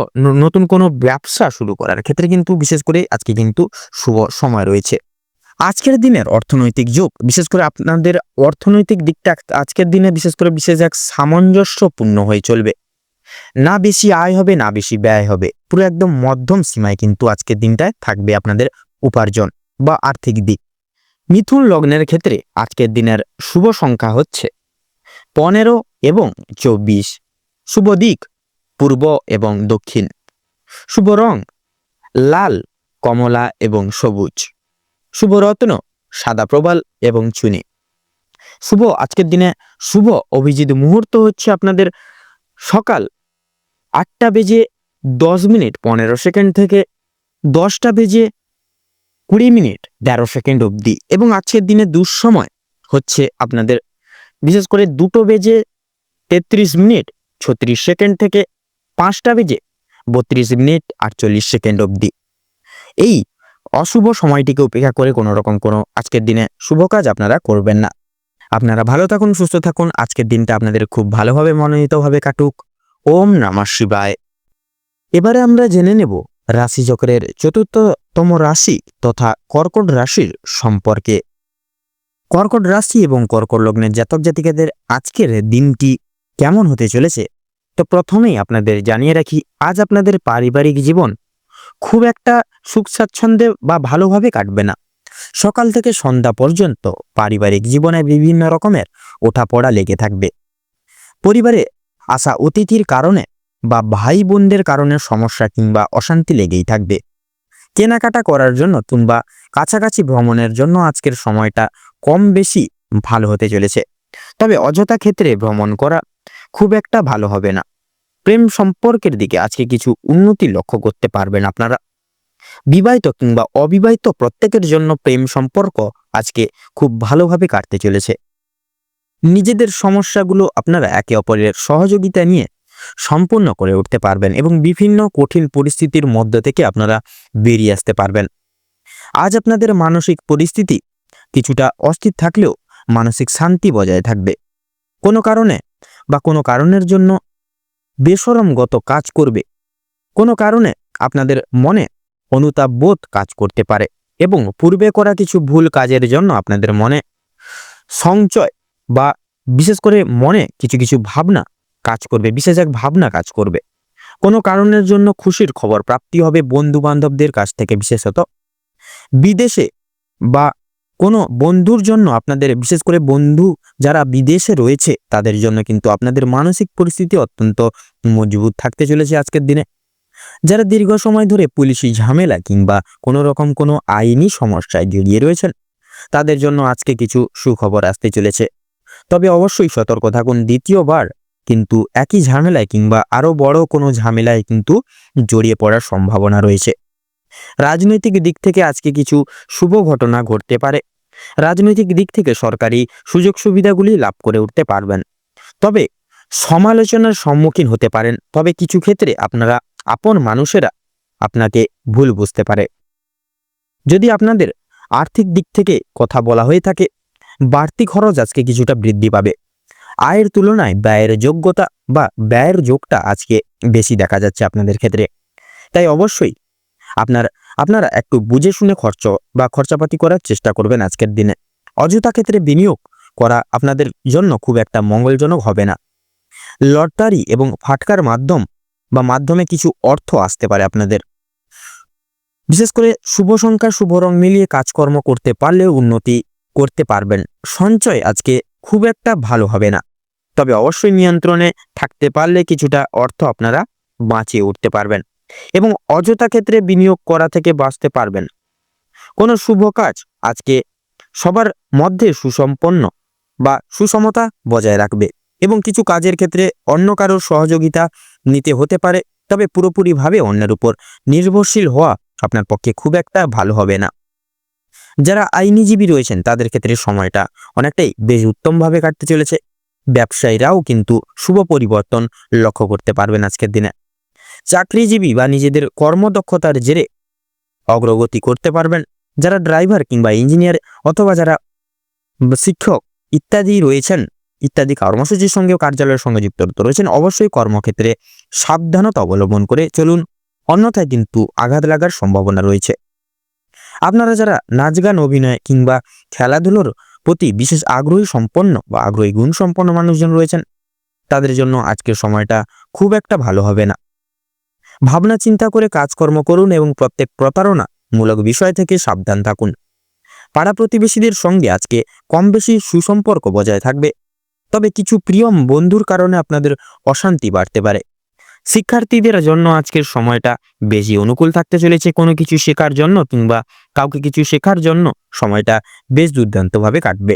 নতুন কোনো ব্যবসা শুরু করার ক্ষেত্রে কিন্তু বিশেষ করে আজকে কিন্তু শুভ সময় রয়েছে। আজকের দিনের অর্থনৈতিক যোগ বিশেষ করে আপনাদের অর্থনৈতিক দিকটা আজকের দিনে বিশেষ করে এক সামঞ্জস্যপূর্ণ হয়ে চলবে। না বেশি আয় হবে না বেশি ব্যয় হবে, পুরো একদম মধ্যম সীমায় কিন্তু আজকের দিনটায় থাকবে আপনাদের উপার্জন বা আর্থিক দিক। মিথুন লগ্নের ক্ষেত্রে আজকের দিনের শুভ সংখ্যা হচ্ছে 15 এবং 24। শুভ দিক পূর্ব এবং দক্ষিণ। শুভ রং লাল, কমলা এবং সবুজ। শুভ রত্ন সাদা প্রবাল এবং চুনি। আজকের দিনে শুভ অভিজিৎ মুহূর্ত হচ্ছে আপনাদের সকাল 8টা বেজে 10:15 থেকে 10:20 অবধি, এবং আজকের দিনে দুঃসময় হচ্ছে আপনাদের বিশেষ করে 2:33 থেকে 5:32 অবধি। এই অশুভ সময়টিকে উপেক্ষা করে কোনো রকম কোনো আজকের দিনে শুভ কাজ আপনারা করবেন না। আপনারা ভালো থাকুন, সুস্থ থাকুন। আজকের দিনটা আপনাদের খুব ভালোভাবে মনোনীতভাবে কাটুক। ওম নমঃ শিবায়। এবারে আমরা জেনে নেব রাশিচক্রের 4র্থতম রাশি তথা কর্কট রাশির সম্পর্কে। কর্কট রাশি এবং কর্কট লগ্নের জাতক জাতিকাদের আজকের দিনটি কেমন হতে চলেছে, তো প্রথমেই আপনাদের জানিয়ে রাখি, আজ আপনাদের পারিবারিক জীবন খুব একটা সুখ স্বাচ্ছন্দ্যে বা ভালোভাবে কাটবে না। সকাল থেকে সন্ধ্যা পর্যন্ত পারিবারিক জীবনে বিভিন্ন রকমের ওঠাপড়া লেগে থাকবে। পরিবারে আসা অতিথির কারণে বা ভাই বোনদের কারণে সমস্যা কিংবা অশান্তি লেগেই থাকবে। কেনাকাটা করার জন্য কিংবা কাছাকাছি ভ্রমণের জন্য আজকের সময়টা কম বেশি ভালো হতে চলেছে, তবে অযথা ক্ষেত্রে ভ্রমণ করা খুব একটা ভালো হবে না। প্রেম সম্পর্কের দিকে আজকে কিছু উন্নতি লক্ষ্য করতে পারবেন আপনারা। বিবাহিত কিংবা অবিবাহিত প্রত্যেকের জন্য প্রেম সম্পর্ক আজকে খুব ভালোভাবে কাটতে চলেছে। নিজেদের সমস্যাগুলো আপনারা একে অপরের সহযোগিতা নিয়ে সম্পূর্ণ করে উঠতে পারবেন এবং বিভিন্ন কঠিন পরিস্থিতির মধ্য থেকে আপনারা বেরিয়ে আসতে পারবেন। আজ আপনাদের মানসিক পরিস্থিতি কিছুটা অস্থির থাকলেও মানসিক শান্তি বজায় থাকবে। কোনো কারণে বা কোনো কারণের জন্য বেশরমগত কাজ করবে। কোনো কারণে আপনাদের মনে অনুতাপ বোধ কাজ করতে পারে এবং পূর্বে করা কিছু ভুল কাজের জন্য আপনাদের মনে সংশয় বা বিশেষ করে মনে কিছু কিছু ভাবনা কাজ করবে, বিশেষ এক ভাবনা কাজ করবে। কোনো কারণের জন্য খুশির খবর প্রাপ্তি হবে বন্ধু বান্ধবদের কাছ থেকে। বিশেষত বিদেশে বা কোনো বন্ধুর জন্য আপনাদের, বিশেষ করে বন্ধু যারা বিদেশে রয়েছে তাদের জন্য কিন্তু আপনাদের মানসিক পরিস্থিতি অত্যন্ত মজবুত থাকতে চলেছে আজকের দিনে। যারা দীর্ঘ সময় ধরে পুলিশি ঝামেলা কিংবা কোনো রকম কোনো আইনি সমস্যায় জড়িয়ে রয়েছেন তাদের জন্য আজকে কিছু সুখবর আসতে চলেছে, তবে অবশ্যই সতর্ক থাকুন। দ্বিতীয়বার কিন্তু একই ঝামেলায় কিংবা আরো বড় কোনো ঝামেলায় কিন্তু জড়িয়ে পড়ার সম্ভাবনা রয়েছে। রাজনৈতিক দিক থেকে আজকে কিছু শুভ ঘটনা ঘটতে পারে। রাজনৈতিক দিক থেকে সরকারি সুযোগ সুবিধাগুলি লাভ করে উঠতে পারবেন, তবে সমালোচনার সম্মুখীন হতে পারেন। তবে কিছু ক্ষেত্রে আপনারা আপন মানুষেরা আপনাকে ভুল বুঝতে পারে। যদি আপনাদের আর্থিক দিক থেকে কথা বলা হয়ে থাকে, বাড়তি খরচ আজকে কিছুটা বৃদ্ধি পাবে। আয়ের তুলনায় ব্যয়ের যোগ্যতা বা ব্যয়ের যোগটা আজকে বেশি দেখা যাচ্ছে আপনাদের ক্ষেত্রে। তাই অবশ্যই আপনারা একটু বুঝে শুনে খরচাপাতি করার চেষ্টা করবেন আজকের দিনে। অযথা ক্ষেত্রে বিনিয়োগ করা আপনাদের জন্য খুব একটা মঙ্গলজনক হবে না। লটারি এবং ফাটকার মাধ্যমে কিছু অর্থ আসতে পারে আপনাদের। বিশেষ করে শুভ সংখ্যা শুভ রং মিলিয়ে কাজকর্ম করতে পারলে উন্নতি করতে পারবেন। সঞ্চয় আজকে খুব একটা ভালো হবে না, তবে অবশ্যই নিয়ন্ত্রণে থাকতে পারলে কিছুটা অর্থ আপনারা বাঁচিয়ে উঠতে পারবেন এবং অযথা ক্ষেত্রে বিনিয়োগ করা থেকে বাঁচতে পারবেন। কোনো শুভ কাজ আজকে সবার মধ্যে সুসম্পন্ন বা সুসমতা বজায় রাখবে এবং কিছু কাজের ক্ষেত্রে অন্য কারোর সহযোগিতা নিতে হতে পারে, তবে পুরোপুরিভাবে অন্যের উপর নির্ভরশীল হওয়া আপনার পক্ষে খুব একটা ভালো হবে না। যারা আইনজীবী রয়েছেন তাদের ক্ষেত্রে সময়টা অনেকটাই বেশ উত্তমভাবে কাটতে চলেছে। ব্যবসায়ীরাও কিন্তু শুভ পরিবর্তন লক্ষ্য করতে পারবেন আজকের দিনে। চাকরিজীবী বা নিজেদের কর্মদক্ষতার জেরে অগ্রগতি করতে পারবেন। যারা ড্রাইভার কিংবা ইঞ্জিনিয়ার অথবা যারা শিক্ষক ইত্যাদি কর্মসূচির সঙ্গেও কার্যালয়ের সঙ্গে যুক্ত রয়েছেন, অবশ্যই কর্মক্ষেত্রে সাবধানতা অবলম্বন করে চলুন, অন্যথায় কিন্তু আঘাত লাগার সম্ভাবনা রয়েছে। আপনারা যারা নাচ গান অভিনয় কিংবা খেলাধুলোর প্রতি বিশেষ আগ্রহী গুণ সম্পন্ন মানুষজন রয়েছেন তাদের জন্য আজকের সময়টা খুব একটা ভালো হবে না। ভাবনা চিন্তা করে কাজকর্ম করুন এবং প্রত্যেক প্রতারণামূলক বিষয় থেকে সাবধান থাকুন। পাড়া প্রতিবেশীদের সঙ্গে আজকে কম বেশি সুসম্পর্ক বজায় থাকবে, তবে কিছু প্রিয় বন্ধুর কারণে আপনাদের অশান্তি বাড়তে পারে। শিক্ষার্থীদের জন্য আজকের সময়টা বেশি অনুকূল থাকতে চলেছে। কোনো কিছু শেখার জন্য কিংবা কাউকে কিছু শেখার জন্য সময়টা বেশ দুর্দান্তভাবে কাটবে।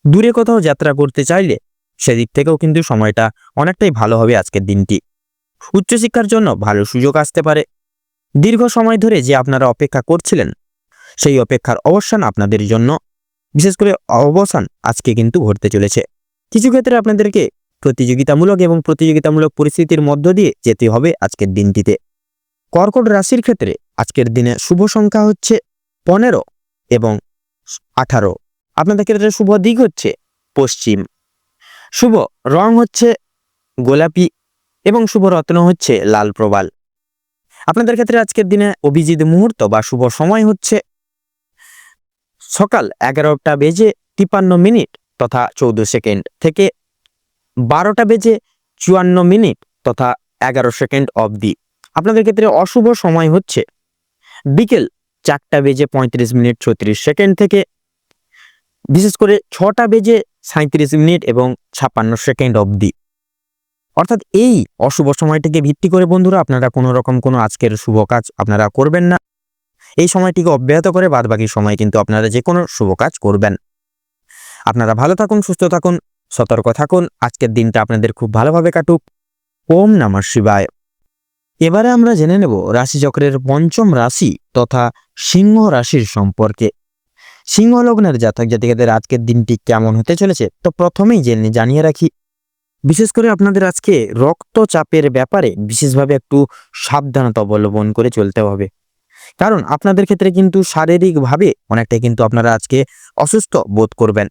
দূরে কোথাও যাত্রা করতে চাইলে সেদিক থেকেও কিন্তু সময়টা অনেকটাই ভালো হবে আজকের দিনটি। উচ্চশিক্ষার জন্য ভালো সুযোগ আসতে পারে। দীর্ঘ সময় ধরে যে আপনারা অপেক্ষা করছিলেন, সেই অপেক্ষার অবসান আপনাদের জন্য, বিশেষ করে অবসান আজকে কিন্তু ঘটতে চলেছে। কিছু ক্ষেত্রে আপনাদেরকে প্রতিযোগিতামূলক পরিস্থিতির মধ্য দিয়ে যেতে হবে আজকের দিনটিতে। কর্কট রাশির ক্ষেত্রে আজকের দিনে শুভ সংখ্যা হচ্ছে 15 এবং 18। আপনাদের ক্ষেত্রে শুভ দিক হচ্ছে পশ্চিম, শুভ রং হচ্ছে গোলাপি এবং শুভ রত্ন হচ্ছে লাল প্রবাল। আপনাদের ক্ষেত্রে আজকের দিনে অভিজিৎ মুহূর্ত বা শুভ সময় হচ্ছে সকাল 11:53 তথা 14 সেকেন্ড থেকে 12:54 তথা 11 সেকেন্ড অবধি। আপনাদের ক্ষেত্রে অশুভ সময় হচ্ছে বিকেল 4:35 36 সেকেন্ড থেকে বিশেষ করে 6:37 এবং 56 সেকেন্ড অবধি। অর্থাৎ এই অশুভ সময়টিকে ভিত্তি করে বন্ধুরা আপনারা কোনো রকম কোনো আজকের শুভ কাজ আপনারা করবেন না। এই সময়টিকে অব্যাহত করে বাদবাকি সময় কিন্তু আপনারা যে কোনো শুভ কাজ করবেন। আপনারা ভালো থাকুন, সুস্থ থাকুন, সতর্ক থাকুন। আজকের দিনটা আপনাদের খুব ভালোভাবে কাটুক। ওম নমঃ শিবায়। এবারে আমরা জেনে নেব রাশিচক্রের পঞ্চম রাশি তথা সিংহ রাশির সম্পর্কে। সিংহ লগ্নের জাতক জাতিকাদের আজকের দিনটি কেমন হতে চলেছে, তো প্রথমেই জানিয়ে রাখি, বিশেষ করে আপনাদের আজকে রক্তচাপের ব্যাপারে বিশেষভাবে একটু সাবধানতা অবলম্বন করে চলতে হবে। কারণ আপনাদের ক্ষেত্রে কিন্তু শারীরিকভাবে অনেকটাই কিন্তু আপনারা আজকে অসুস্থ বোধ করবেন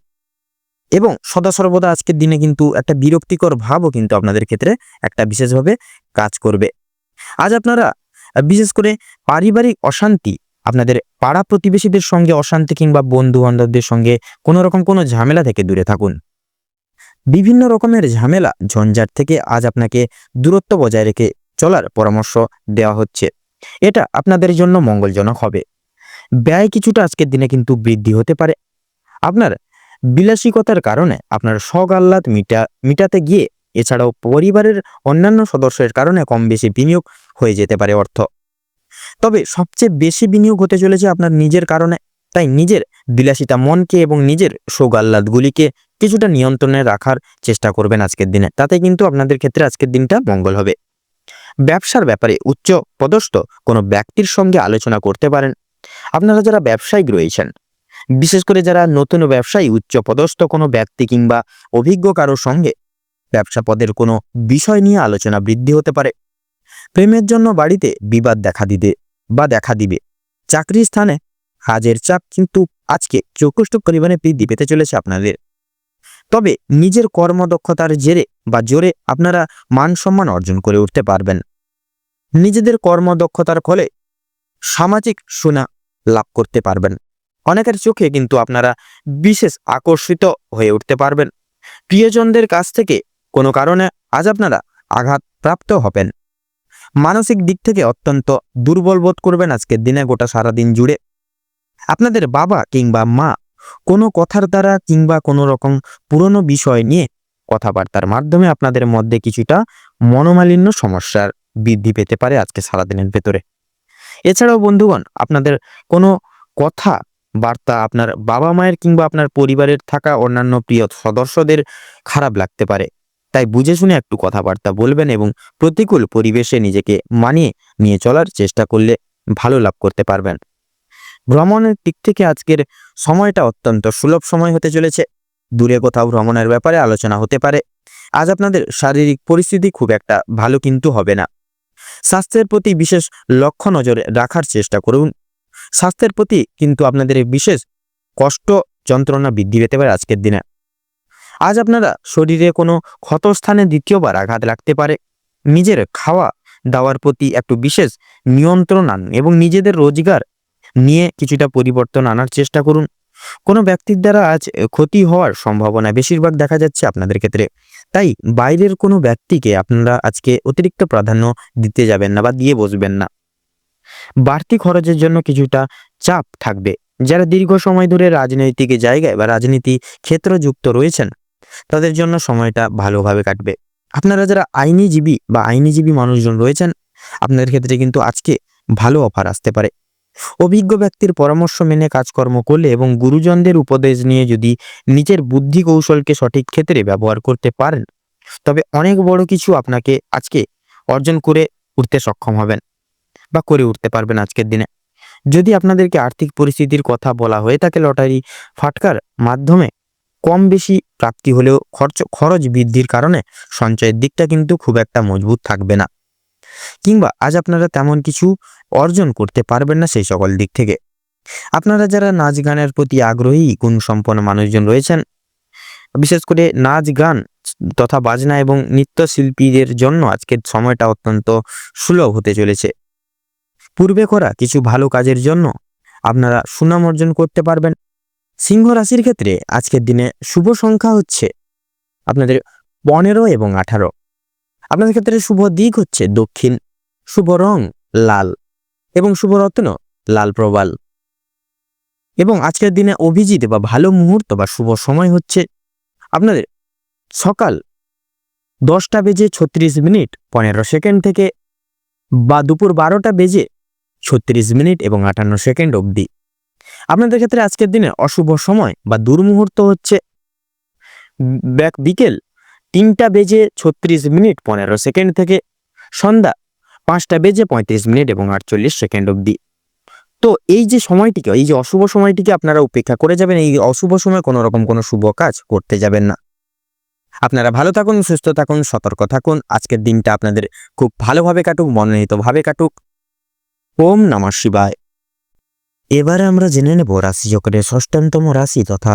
এবং সদা সর্বদা আজকের দিনে কিন্তু একটা বিরক্তিকর ভাবও কিন্তু আপনাদের ক্ষেত্রে একটা বিশেষভাবে কাজ করবে। আজ আপনারা বিশেষ করে পারিবারিক অশান্তি, আপনাদের পাড়া প্রতিবেশীদের সঙ্গে অশান্তি কিংবা বন্ধু বান্ধবদের সঙ্গে কোনো রকম কোনো ঝামেলা থেকে দূরে থাকুন। বিভিন্ন রকমের ঝামেলা ঝঞ্ঝাট থেকে আজ আপনাকে দূরত্ব বজায় রেখে চলার পরামর্শ দেওয়া হচ্ছে। এটা আপনাদের জন্য মঙ্গলজনক হবে। ব্যয় কিছুটা আজকের দিনে কিন্তু বৃদ্ধি হতে পারে। আপনার বিলাসিকতার কারণে আপনার শখ আহ্লাদ মিটাতে গিয়ে এছাড়াও পরিবারের অন্যান্য সদস্যের কারণে কম বেশি বিনিয়োগ হয়ে যেতে পারে অর্থ। তবে সবচেয়ে বেশি বিনিয়োগ হতে চলেছে আপনার নিজের কারণে। তাই নিজের বিলাসিতা মনকে এবং নিজের শোক আহ্লাদগুলিকে কিছুটা নিয়ন্ত্রণে রাখার চেষ্টা করবেন আজকের দিনে। তাতে কিন্তু আপনাদের ক্ষেত্রে আজকের দিনটা মঙ্গল হবে। ব্যবসার ব্যাপারে উচ্চ পদস্থ কোনো ব্যক্তির সঙ্গে আলোচনা করতে পারেন। আপনারা যারা ব্যবসায়িক রয়েছেন, বিশেষ করে যারা নতুন ব্যবসায়ী, উচ্চ পদস্থ কোনো ব্যক্তি কিংবা অভিজ্ঞ কারোর সঙ্গে ব্যবসা পদের কোনো বিষয় নিয়ে আলোচনা বৃদ্ধি হতে পারে। প্রেমের জন্য বাড়িতে বিবাদ দেখা দিবে। চাকরির স্থানে কাজের চাপ কিন্তু আজকে যথেষ্ট পরিমাণে বৃদ্ধি পেতে চলেছে আপনাদের। তবে নিজের কর্মদক্ষতার জোরে আপনারা মান সম্মান অর্জন করে উঠতে পারবেন। নিজেদের কর্মদক্ষতার ফলে সামাজিক সুনাম লাভ করতে পারবেন। অনেকের চোখে কিন্তু আপনারা বিশেষ আকর্ষিত হয়ে উঠতে পারবেন। প্রিয়জনদের কাছ থেকে কোনো কারণে আজ আপনারা আঘাতপ্রাপ্ত হবেন। মানসিক দিক থেকে অত্যন্ত দুর্বল বোধ করবেন আজকের দিনে গোটা সারাদিন জুড়ে। আপনাদের বাবা কিংবা মা কোনো কথার দ্বারা কিংবা কোনো রকম পুরনো বিষয় নিয়ে কথাবার্তার মাধ্যমে আপনাদের মধ্যে কিছুটা মনোমালিন্য সমস্যার বৃদ্ধি পেতে পারে আজকে সারাদিনের ভেতরে। এছাড়াও বন্ধুগণ, আপনাদের কোনো কথা বার্তা আপনার বাবা মায়ের কিংবা আপনার পরিবারের থাকা অন্যান্য প্রিয় সদস্যদের খারাপ লাগতে পারে। তাই বুঝে শুনে একটু কথাবার্তা বলবেন এবং প্রতিকূল পরিবেশে নিজেকে মানিয়ে নিয়ে চলার চেষ্টা করলে ভালো লাভ করতে পারবেন। ভ্রমণের দিক থেকে আজকের সময়টা অত্যন্ত সুলভ সময় হতে চলেছে। দূরে কোথাও ভ্রমণের ব্যাপারে আলোচনা হতে পারে। আজ আপনাদের শারীরিক পরিস্থিতি খুব একটা ভালো কিন্তু হবে না। স্বাস্থ্যের প্রতি বিশেষ লক্ষ্য নজরে রাখার চেষ্টা করুন। স্বাস্থ্যের প্রতি কিন্তু আপনাদের বিশেষ কষ্ট যন্ত্রণা বৃদ্ধি পেতে পারে আজকের দিনে। আজ আপনারা শরীরে কোনো ক্ষতস্থানে দ্বিতীয়বার আঘাত লাগতে পারে। নিজের খাওয়া দাওয়ার প্রতি একটু বিশেষ নিয়ন্ত্রণ আনুন এবং নিজেদের রোজগার নিয়ে কিছুটা পরিবর্তন আনার চেষ্টা করুন। কোনো ব্যক্তির দ্বারা আজ ক্ষতি হওয়ার সম্ভাবনা বেশিরভাগ দেখা যাচ্ছে আপনাদের ক্ষেত্রে। তাই বাইরের কোনো ব্যক্তিকে আপনারা আজকে অতিরিক্ত প্রাধান্য দিতে যাবেন না বা দিয়ে বসবেন না। বাড়তি খরচের জন্য কিছুটা চাপ থাকবে। যারা দীর্ঘ সময় ধরে রাজনৈতিক জায়গায় বা রাজনীতি ক্ষেত্র যুক্ত রয়েছেন, তাদের জন্য সময়টা ভালোভাবে কাটবে। আপনারা যারা আইনজীবী মানুষজন রয়েছেন, আপনাদের ক্ষেত্রে কিন্তু আজকে ভালো অফার আসতে পারে। অভিজ্ঞ ব্যক্তির পরামর্শ মেনে কাজকর্ম করলে এবং গুরুজনদের উপদেশ নিয়ে যদি নিজের বুদ্ধি কৌশলকে সঠিক ক্ষেত্রে ব্যবহার করতে পারেন, তবে অনেক বড় কিছু আপনাকে আজকে অর্জন করে উঠতে সক্ষম হবেন বা করে উঠতে পারবেন আজকের দিনে। যদি আপনাদেরকে আর্থিক পরিস্থিতির কথা বলা হয়ে থাকে, লটারি ফাটকার মাধ্যমে কম বেশি প্রাপ্তি হলেও খরচ বৃদ্ধির কারণে সঞ্চয়ের দিকটা কিন্তু খুব একটা মজবুত থাকবে না, কিংবা আজ আপনারা তেমন কিছু অর্জন করতে পারবেন না সেই সকল দিক থেকে। আপনারা যারা নাচ গানের প্রতি আগ্রহী গুণসম্পন্ন মানুষজন রয়েছেন, বিশেষ করে নাচ গান তথা বাজনা এবং নৃত্যশিল্পীদের জন্য আজকের সময়টা অত্যন্ত সুলভ হতে চলেছে। পূর্বে করা কিছু ভালো কাজের জন্য আপনারা সুনাম অর্জন করতে পারবেন। সিংহ রাশির ক্ষেত্রে আজকের দিনে শুভ সংখ্যা হচ্ছে আপনাদের 15 এবং 18। আপনাদের ক্ষেত্রে শুভ দিক হচ্ছে দক্ষিণ, শুভ রং লাল এবং শুভ রত্ন লাল প্রবাল। এবং আজকের দিনে অভিজিৎ বা ভালো মুহূর্ত বা শুভ সময় হচ্ছে আপনাদের সকাল 10টা বেজে 36 মিনিট 15 সেকেন্ড থেকে বা দুপুর 12টা বেজে 36 মিনিট এবং 58 সেকেন্ড অবধি। আপনাদের ক্ষেত্রে আজকের দিনে অশুভ সময় বা দুর্মুহূর্ত হচ্ছে বিকেল 3টা বেজে 36 মিনিট 15 সেকেন্ড থেকে সন্ধ্যা 5টা বেজে 35 মিনিট এবং 48 সেকেন্ড অবধি। তো এই যে সময়টিকে, এই যে অশুভ সময়টিকে আপনারা উপেক্ষা করে যাবেন। এই অশুভ সময় কোনো রকম কোনো শুভ কাজ করতে যাবেন না। আপনারা ভালো থাকুন, সুস্থ থাকুন, সতর্ক থাকুন। আজকের দিনটা আপনাদের খুব ভালোভাবে কাটুক, মনোনীতভাবে কাটুক। ওম নমঃ শিবায়। এবারে আমরা জেনে নেব রাশিচক্রের ষষ্ঠতম রাশি তথা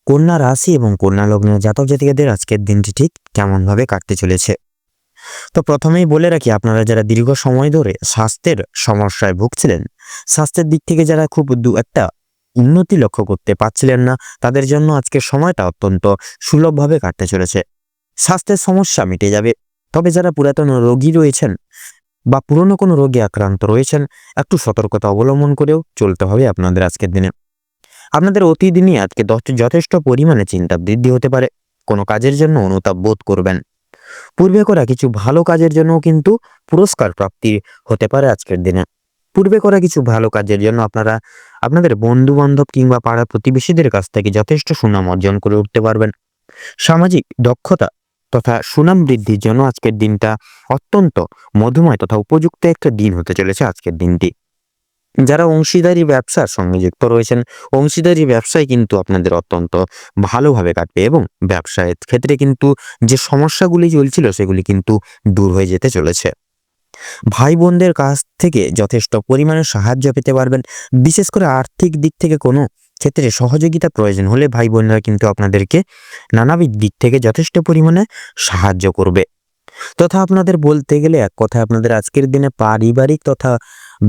কন্যা রাশি এবং কন্যা লগ্নের জাতক জাতিকাদের আজকের দিনটি ঠিক কেমনভাবে কাটতে চলেছে। তো প্রথমেই বলে রাখি, আপনারা যারা দীর্ঘ সময় ধরে স্বাস্থ্যের সমস্যায় ভুগছিলেন, স্বাস্থ্যের দিক থেকে যারা খুব একটা উন্নতি লক্ষ্য করতে পারছিলেন না, তাদের জন্য আজকের সময়টা অত্যন্ত সুলভভাবে কাটতে চলেছে। স্বাস্থ্যের সমস্যা মিটে যাবে। তবে যারা পুরাতন রোগী রয়েছেন বা পুরনো কোনো রোগে আক্রান্ত রয়েছেন, একটু সতর্কতা অবলম্বন করেও চলতে হবে আপনাদের আজকের দিনে। আপনাদের অতিদিনই আজকে যথেষ্ট পরিমাণে চিন্তা বৃদ্ধি হতে পারে। কোনো কাজের জন্য অনুতাপ বোধ করবেন। পূর্বে করা কিছু ভালো কাজের জন্য কিন্তু পুরস্কার প্রাপ্তি হতে পারে আজকের দিনে। পূর্বে করা কিছু ভালো কাজের জন্য আপনারা আপনাদের বন্ধু বান্ধব কিংবা পাড়া প্রতিবেশীদের কাছ থেকে যথেষ্ট সুনাম অর্জন করে উঠতে পারবেন। সামাজিক দক্ষতা তথা সুনাম বৃদ্ধির জন্য আজকের দিনটা অত্যন্ত মধুময় তথা উপযুক্ত একটা দিন হতে চলেছে আজকের দিনটি। যারা অংশীদারি ব্যবসার সঙ্গে যুক্ত রয়েছেন, অংশীদারি ব্যবসায় কিন্তু আপনাদের অত্যন্ত ভালোভাবে কাটবে এবং ব্যবসায়ের ক্ষেত্রে কিন্তু যে সমস্যাগুলি চলছিল সেগুলি কিন্তু দূর হয়ে যেতে চলেছে। ভাই বোনদের কাছ থেকে যথেষ্ট পরিমাণে সাহায্য পেতে পারবেন। বিশেষ করে আর্থিক দিক থেকে কোনো ক্ষেত্রে সহযোগিতা প্রয়োজন হলে ভাই বোনরা কিন্তু আপনাদেরকে নানাবিধ দিক থেকে যথেষ্ট পরিমাণে সাহায্য করবে। তথা আপনাদের বলতে গেলে এক কথায় আপনাদের আজকের দিনে পারিবারিক তথা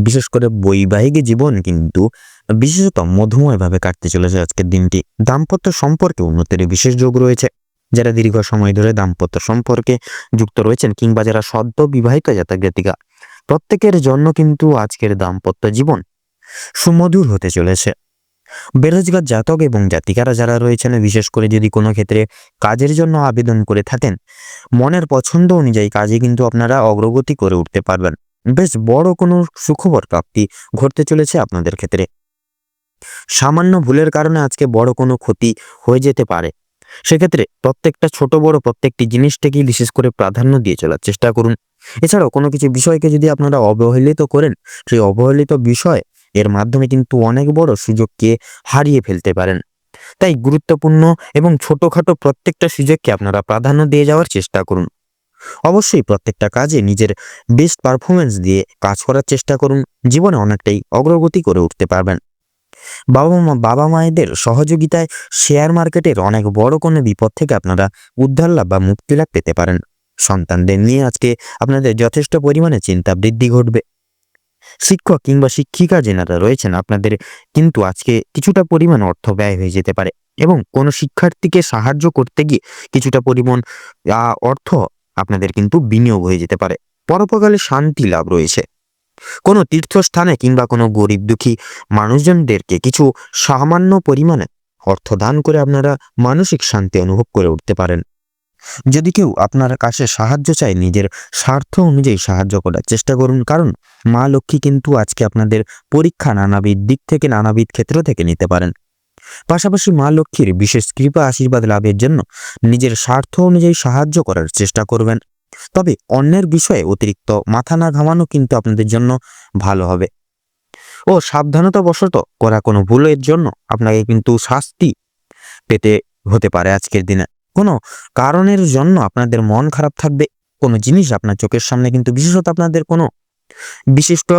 বিশেষ করে বৈবাহিক জীবন কিন্তু বিশেষত মধুময়ভাবে কাটতে চলেছে আজকের দিনটি। দাম্পত্য সম্পর্কে উন্নতির বিশেষ যোগ রয়েছে। যারা দীর্ঘ সময় ধরে দাম্পত্য সম্পর্কে যুক্ত রয়েছেন কিংবা যারা সদ্য বিবাহিত জাতক জাতিকা, প্রত্যেকের জন্য কিন্তু আজকের দাম্পত্য জীবন সুমধুর হতে চলেছে। বেরোজগার জাতক এবং জাতিকারা যারা রয়েছেন, বিশেষ করে যদি কোনো ক্ষেত্রে কাজের জন্য আবেদন করে থাকেন, মনের পছন্দ অনুযায়ী কাজে কিন্তু আপনারা অগ্রগতি করে উঠতে পারবেন। বেশ বড় কোনো সুখবর প্রাপ্তি ঘটতে চলেছে আপনাদের ক্ষেত্রে। সামান্য ভুলের কারণে আজকে বড় কোনো ক্ষতি হয়ে যেতে পারে। সেক্ষেত্রে প্রত্যেকটা ছোট বড় প্রত্যেকটি জিনিসটাকেই বিশেষ করে প্রাধান্য দিয়ে চলার চেষ্টা করুন। এছাড়াও কোনো কিছু বিষয়কে যদি আপনারা অবহেলিত করেন, সেই অবহেলিত বিষয় এর মাধ্যমে কিন্তু অনেক বড় সুযোগকে হারিয়ে ফেলতে পারেন। তাই গুরুত্বপূর্ণ এবং ছোটখাটো প্রত্যেকটা সুযোগকে আপনারা প্রাধান্য দিয়ে যাওয়ার চেষ্টা করুন। অবশ্যই প্রত্যেকটা কাজে নিজের বেস্ট পারফরমেন্স দিয়ে কাজ করার চেষ্টা করুন। জীবনে অনেকটাই অগ্রগতি করে উঠতে পারবেন। বাবা মায়েদের সহযোগিতায় শেয়ার মার্কেটের অনেক বড় কোনো বিপদ থেকে আপনারা উদ্ধার লাভ বা মুক্তি লাভ পেতে পারেন। সন্তানদের নিয়ে আজকে আপনাদের যথেষ্ট পরিমাণে চিন্তা বৃদ্ধি ঘটবে। শিক্ষক কিংবা শিক্ষিকা যেনারা রয়েছেন, আপনাদের কিন্তু আজকে কিছুটা পরিমাণ অর্থ ব্যয় হয়ে যেতে পারে এবং কোনো শিক্ষার্থীকে সাহায্য করতে গিয়ে কিছুটা পরিমাণ অর্থ আপনাদের কিন্তু বিনিয়োগ হয়ে যেতে পারে। পরোপকালে শান্তি লাভ রয়েছে। কোনো তীর্থস্থানে কিংবা কোনো গরিব দুঃখী মানুষজনদেরকে কিছু সামান্য পরিমাণে অর্থ দান করে আপনারা মানসিক শান্তি অনুভব করে উঠতে পারেন। যদি কেউ আপনার কাছে সাহায্য চায়, নিজের স্বার্থ অনুযায়ী সাহায্য করার চেষ্টা করুন, কারণ মা লক্ষ্মী কিন্তু আজকে আপনাদের পরীক্ষা নানাবিধ দিক থেকে নানাবিধ ক্ষেত্র থেকে নিতে পারেন। পাশাপাশি মা লক্ষ্মীর বিশেষ কৃপা আশীর্বাদ লাভের জন্য নিজের স্বার্থ অনুযায়ী সাহায্য করার চেষ্টা করবেন। তবে অন্যের বিষয়ে অতিরিক্ত মাথা না ঘামানো কিন্তু আপনাদের জন্য ভালো হবে। ও সাবধানতাবশত করা কোনো ভুলের জন্য আপনাকে কিন্তু শাস্তি পেতে হতে পারে আজকের দিনে। কোনো কারণের জন্য আপনাদের মন খারাপ থাকবে, কোনো জিনিস আপনার চোখের সামনে কিন্তু বিশেষত আপনাদের কোনো বিশিষ্ট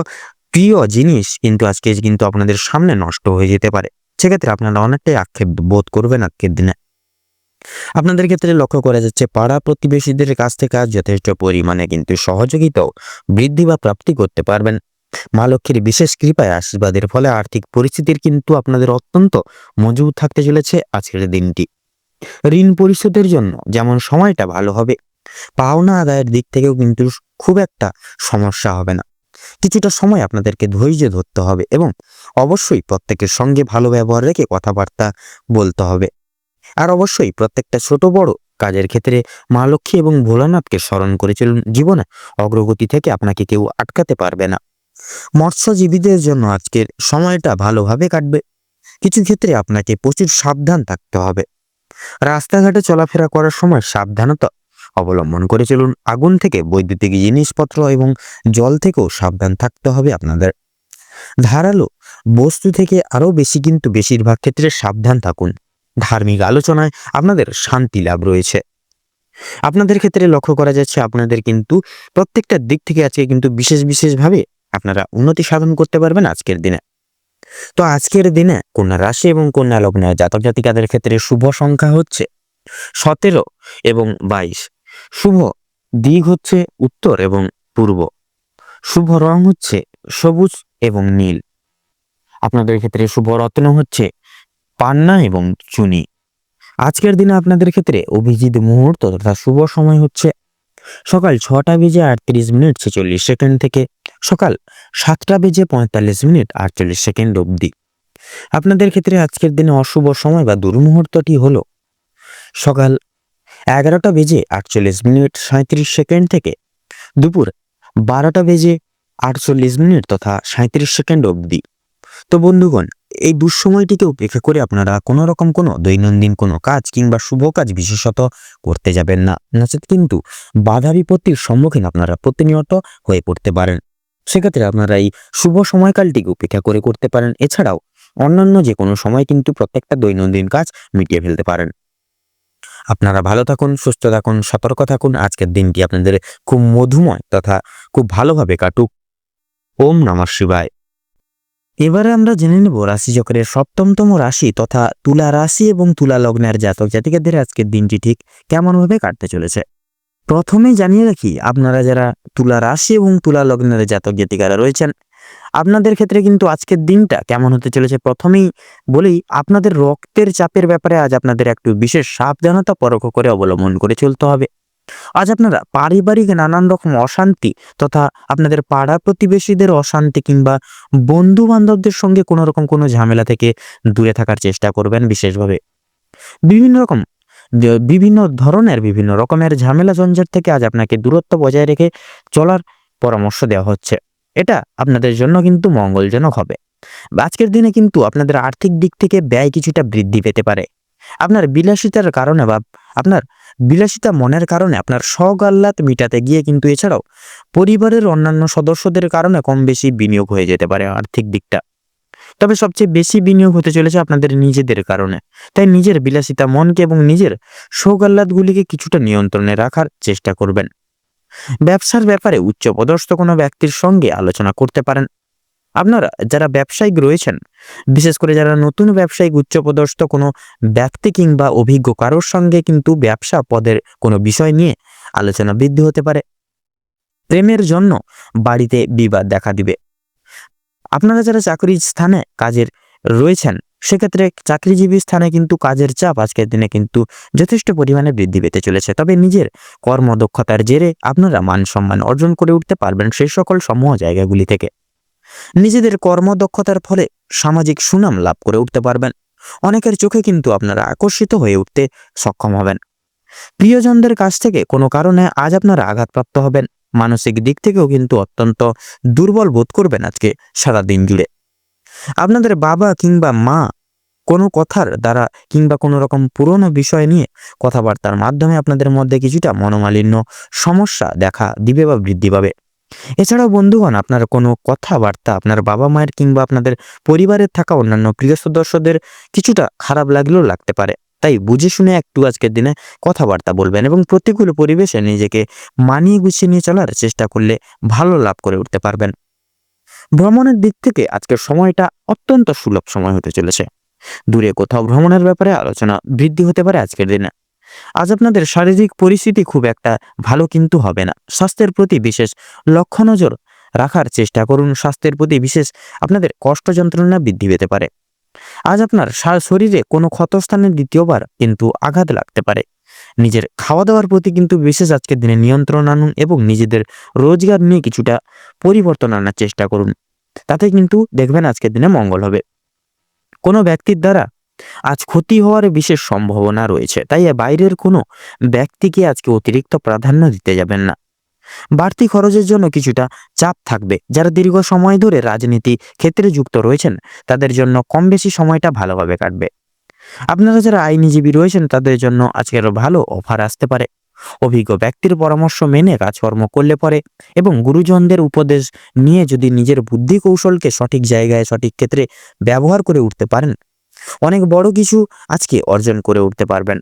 প্রিয় জিনিস কিন্তু আজকে কিন্তু আপনাদের সামনে নষ্ট হয়ে যেতে পারে। সেক্ষেত্রে আপনারা অনেকটাই আক্ষেপ বোধ করবেন আজকের দিনে। আপনাদের ক্ষেত্রে লক্ষ্য করা যাচ্ছে পাড়া প্রতিবেশীদের কাছ থেকে আজ যথেষ্ট পরিমাণে কিন্তু সহযোগিতাও বৃদ্ধি বা প্রাপ্তি করতে পারবেন। মা লক্ষ্মীর বিশেষ কৃপায় আশীর্বাদের ফলে আর্থিক পরিস্থিতির কিন্তু আপনাদের অত্যন্ত মজবুত থাকতে চলেছে আজকের দিনটি। ঋণ পরিশোধের জন্য যেমন সময়টা ভালো হবে, পাওনা আদায়ের দিক থেকেও কিন্তু খুব একটা সমস্যা হবে না। কিছুটা সময় আপনাদেরকে ধৈর্য ধরতে হবে এবং অবশ্যই প্রত্যেকের সঙ্গে ভালো ব্যবহার রেখে কথাবার্তা বলতে হবে। আর অবশ্যই প্রত্যেকটা ছোট বড় কাজের ক্ষেত্রে মা লক্ষ্মী এবং ভোলানাথকে স্মরণ করে চলুন। জীবনে অগ্রগতি থেকে আপনাকে কেউ আটকাতে পারবে না। মৎস্যজীবীদের জন্য আজকের সময়টা ভালোভাবে কাটবে। কিছু ক্ষেত্রে আপনাকে প্রচুর সাবধান থাকতে হবে। রাস্তাঘাটে চলাফেরা করার সময় সাবধানতা অবলম্বন করে চলুন। আগুন থেকে, বৈদ্যুতিক জিনিসপত্র এবং জল থেকেও সাবধান থাকতে হবে আপনাদের। ধারালো বস্তু থেকে আরও বেশি কিন্তু বেশিরভাগ ক্ষেত্রে সাবধান থাকুন। ধার্মিক আলোচনায় আপনাদের শান্তি লাভ রয়েছে। আপনাদের ক্ষেত্রে লক্ষ্য করা যাচ্ছে আপনাদের কিন্তু প্রত্যেকটা দিক থেকে আজকে কিন্তু বিশেষভাবে আপনারা উন্নতি সাধন করতে পারবেন আজকের দিনে। তো আজকের দিনে কন্যা রাশি এবং কন্যা লগ্নের জাতক জাতিকাদের ক্ষেত্রে শুভ সংখ্যা হচ্ছে 17 এবং 22। শুভ দিক হচ্ছে উত্তর এবং পূর্ব। শুভ রং হচ্ছে সবুজ এবং নীল। আপনাদের ক্ষেত্রে শুভ রত্ন হচ্ছে পান্না এবং চুনি। আজকের দিনে আপনাদের ক্ষেত্রে অভিজিৎ মুহূর্ত তথা শুভ সময় হচ্ছে সকাল 6:38:46 থেকে সকাল 7:45:48 অবধি। আপনাদের ক্ষেত্রে আজকের দিনে অশুভ সময় বা দুর্মুহূর্তটি হলো সকাল 11:48:37 থেকে দুপুর 12:48 তথা 37 অবধি। তো বন্ধুগণ, এই দুঃসময়টিকে উপেক্ষা করে আপনারা কোনো রকম কোনো দৈনন্দিন কোনো কাজ কিংবা শুভ কাজ বিশেষত করতে যাবেন না, নচেত কিন্তু বাধা বিপত্তির সম্মুখীন আপনারা প্রতিনিয়ত হয়ে পড়তে পারেন। সেক্ষেত্রে আপনারা এই শুভ সময়কালটিকে উপেক্ষা করে করতে পারেন। এছাড়াও অন্যান্য যে কোনো সময় কিন্তু প্রত্যেকটা দৈনন্দিন কাজ মিটিয়ে ফেলতে পারেন। আপনারা ভালো থাকুন, সুস্থ থাকুন, সতর্ক থাকুন। আজকের দিনটি আপনাদের খুব মধুময় তথা খুব ভালোভাবে কাটুক। ওম নমঃ শিবায়। এবারে আমরা জেনে নেব রাশিচক্রের সপ্তমতম রাশি তথা তুলা রাশি এবং তুলা লগ্নের জাতক জাতিকাদের আজকের দিনটি ঠিক কেমনভাবে কাটতে চলেছে। প্রথমেই জানিয়ে রাখি, আপনারা যারা তুলা রাশি এবং তুলা লগ্নের জাতক জাতিকারা রয়েছেন, আপনাদের ক্ষেত্রে কিন্তু আজকের দিনটা কেমন হতে চলেছে প্রথমেই বলি। আপনাদের রক্তের চাপের ব্যাপারে আজ আপনাদের একটু বিশেষ সাবধানতা পরখ করে অবলম্বন করে চলতে হবে। আজ আপনারা পারিবারিক নানান রকম অশান্তি তথা আপনাদের পাড়া প্রতিবেশীদের অশান্তি কিংবা বন্ধু বান্ধবদের সঙ্গে কোনো রকম কোনো ঝামেলা থেকে দূরে থাকার চেষ্টা করবেন। বিশেষভাবে বিভিন্ন ধরনের বিভিন্ন রকমের ঝামেলা ঝঞ্ঝাট থেকে আজ আপনাকে দূরত্ব বজায় রেখে চলার পরামর্শ দেওয়া হচ্ছে। এটা আপনাদের জন্য কিন্তু মঙ্গলজনক হবে। আজকের দিনে কিন্তু আপনাদের আর্থিক দিক থেকে ব্যয় কিছুটা বৃদ্ধি পেতে পারে। আপনার বিলাসিতার কারণে বা আপনার বিলাসিতা মনের কারণে আপনার শখ আহ্লাদ মিটাতে গিয়ে কিন্তু এছাড়াও পরিবারের অন্যান্য সদস্যদের কারণে কম বেশি বিনিয়োগ হয়ে যেতে পারে আর্থিক দিকটা। তবে সবচেয়ে বেশি বিনিয়োগ হতে চলেছে আপনাদের নিজেদের কারণে। তাই নিজের বিলাসিতা মনকে এবং নিজের শখ আহ্লাদগুলিকে কিছুটা নিয়ন্ত্রণে রাখার চেষ্টা করবেন। ব্যবসার ব্যাপারে উচ্চপদস্থ কোনো ব্যক্তির সঙ্গে আলোচনা করতে পারেন। আপনারা যারা ব্যবসায়িক রয়েছেন, বিশেষ করে যারা নতুন ব্যবসায়িক উচ্চপদস্থ কোনো ব্যক্তি কিংবা অভিজ্ঞ কারোর সঙ্গে কিন্তু ব্যবসা পদের কোনো বিষয় নিয়ে আলোচনা বৃদ্ধি হতে পারে। প্রেমের জন্য বাড়িতে বিবাদ দেখা দিবে। আপনারা যারা চাকরির স্থানে কাজের রয়েছেন, সেক্ষেত্রে চাকরিজীবী স্থানে কিন্তু কাজের চাপ আজকের দিনে কিন্তু যথেষ্ট পরিমাণে বৃদ্ধি পেতে চলেছে। তবে নিজের কর্মদক্ষতার জেরে আপনারা মান সম্মান অর্জন করে উঠতে পারবেন সেই সকল সমূহ জায়গাগুলি থেকে। নিজেদের কর্মদক্ষতার ফলে সামাজিক সুনাম লাভ করে উঠতে পারবেন। অনেকের চোখে কিন্তু আপনারা আকর্ষিত হয়ে উঠতে সক্ষম হবেন। প্রিয়জনদের কাছ থেকে কোনো কারণে আজ আপনারা আঘাতপ্রাপ্ত হবেন। মানসিক দিক থেকেও কিন্তু অত্যন্ত দুর্বল বোধ করবেন আজকে সারা দিন জুড়ে। আপনাদের বাবা কিংবা মা কোনো কথার দ্বারা কিংবা কোনো রকম পুরনো বিষয় নিয়ে কথাবার্তার মাধ্যমে আপনাদের মধ্যে কিছুটা মনোমালিন্য সমস্যা দেখা দিবে বা বৃদ্ধি পাবে। এছাড়াও বন্ধুগণ, আপনার কোনো কথাবার্তা আপনার বাবা মায়ের কিংবা আপনাদের পরিবারের থাকা অন্যান্য প্রিয় সদস্যদের কিছুটা খারাপ লাগলেও লাগতে পারে। তাই বুঝে শুনে একটু আজকের দিনে কথাবার্তা বলবেন এবং প্রতিকূল পরিবেশে নিজেকে মানিয়ে গুছিয়ে নিয়ে চলার চেষ্টা করলে ভালো লাভ করে উঠতে পারবেন। ভ্রমণের দিক থেকে আজকের সময়টা অত্যন্ত সুলভ সময় হতে চলেছে। দূরে কোথাও ভ্রমণের ব্যাপারে আলোচনা বৃদ্ধি হতে পারে আজকের দিনে। আজ আপনাদের শারীরিক পরিস্থিতি খুব একটা ভালো কিন্তু হবে না। স্বাস্থ্যের প্রতি বিশেষ লক্ষ্য নজর রাখার চেষ্টা করুন। স্বাস্থ্যের প্রতি বিশেষ আপনাদের কষ্ট যন্ত্রণা বৃদ্ধি পেতে পারে। আজ আপনার শরীরে কোনো ক্ষতস্থানে দ্বিতীয়বার কিন্তু আঘাত লাগতে পারে। নিজের খাওয়া দাওয়ার প্রতি কিন্তু বিশেষ আজকের দিনে নিয়ন্ত্রণ আনুন এবং নিজেদের রোজগার নিয়ে কিছুটা পরিবর্তন আনার চেষ্টা করুন। তাতে কিন্তু দেখবেন আজকের দিনে মঙ্গল হবে। কোনো ব্যক্তির দ্বারা আজ ক্ষতি হওয়ার বিশেষ সম্ভাবনা রয়েছে, তাই বাইরের কোনো ব্যক্তিকে আজকে অতিরিক্ত প্রাধান্য দিতে যাবেন না। বাড়তি খরচের জন্য কিছুটা চাপ থাকবে। যারা দীর্ঘ সময় ধরে রাজনীতি ক্ষেত্রে যুক্ত রয়েছেন তাদের জন্য কম বেশি সময়টা ভালোভাবে কাটবে। আপনারা যারা আইনজীবী রয়েছেন তাদের জন্য আজকের ভালো অফার আসতে পারে। অভিজ্ঞ ব্যক্তির পরামর্শ মেনে কাজকর্ম করলে পরে এবং গুরুজনদের উপদেশ নিয়ে যদি নিজের বুদ্ধি কৌশলকে সঠিক জায়গায় সঠিক ক্ষেত্রে ব্যবহার করে উঠতে পারেন, অনেক বড় কিছু আজকে অর্জন করে উঠতে পারবেন।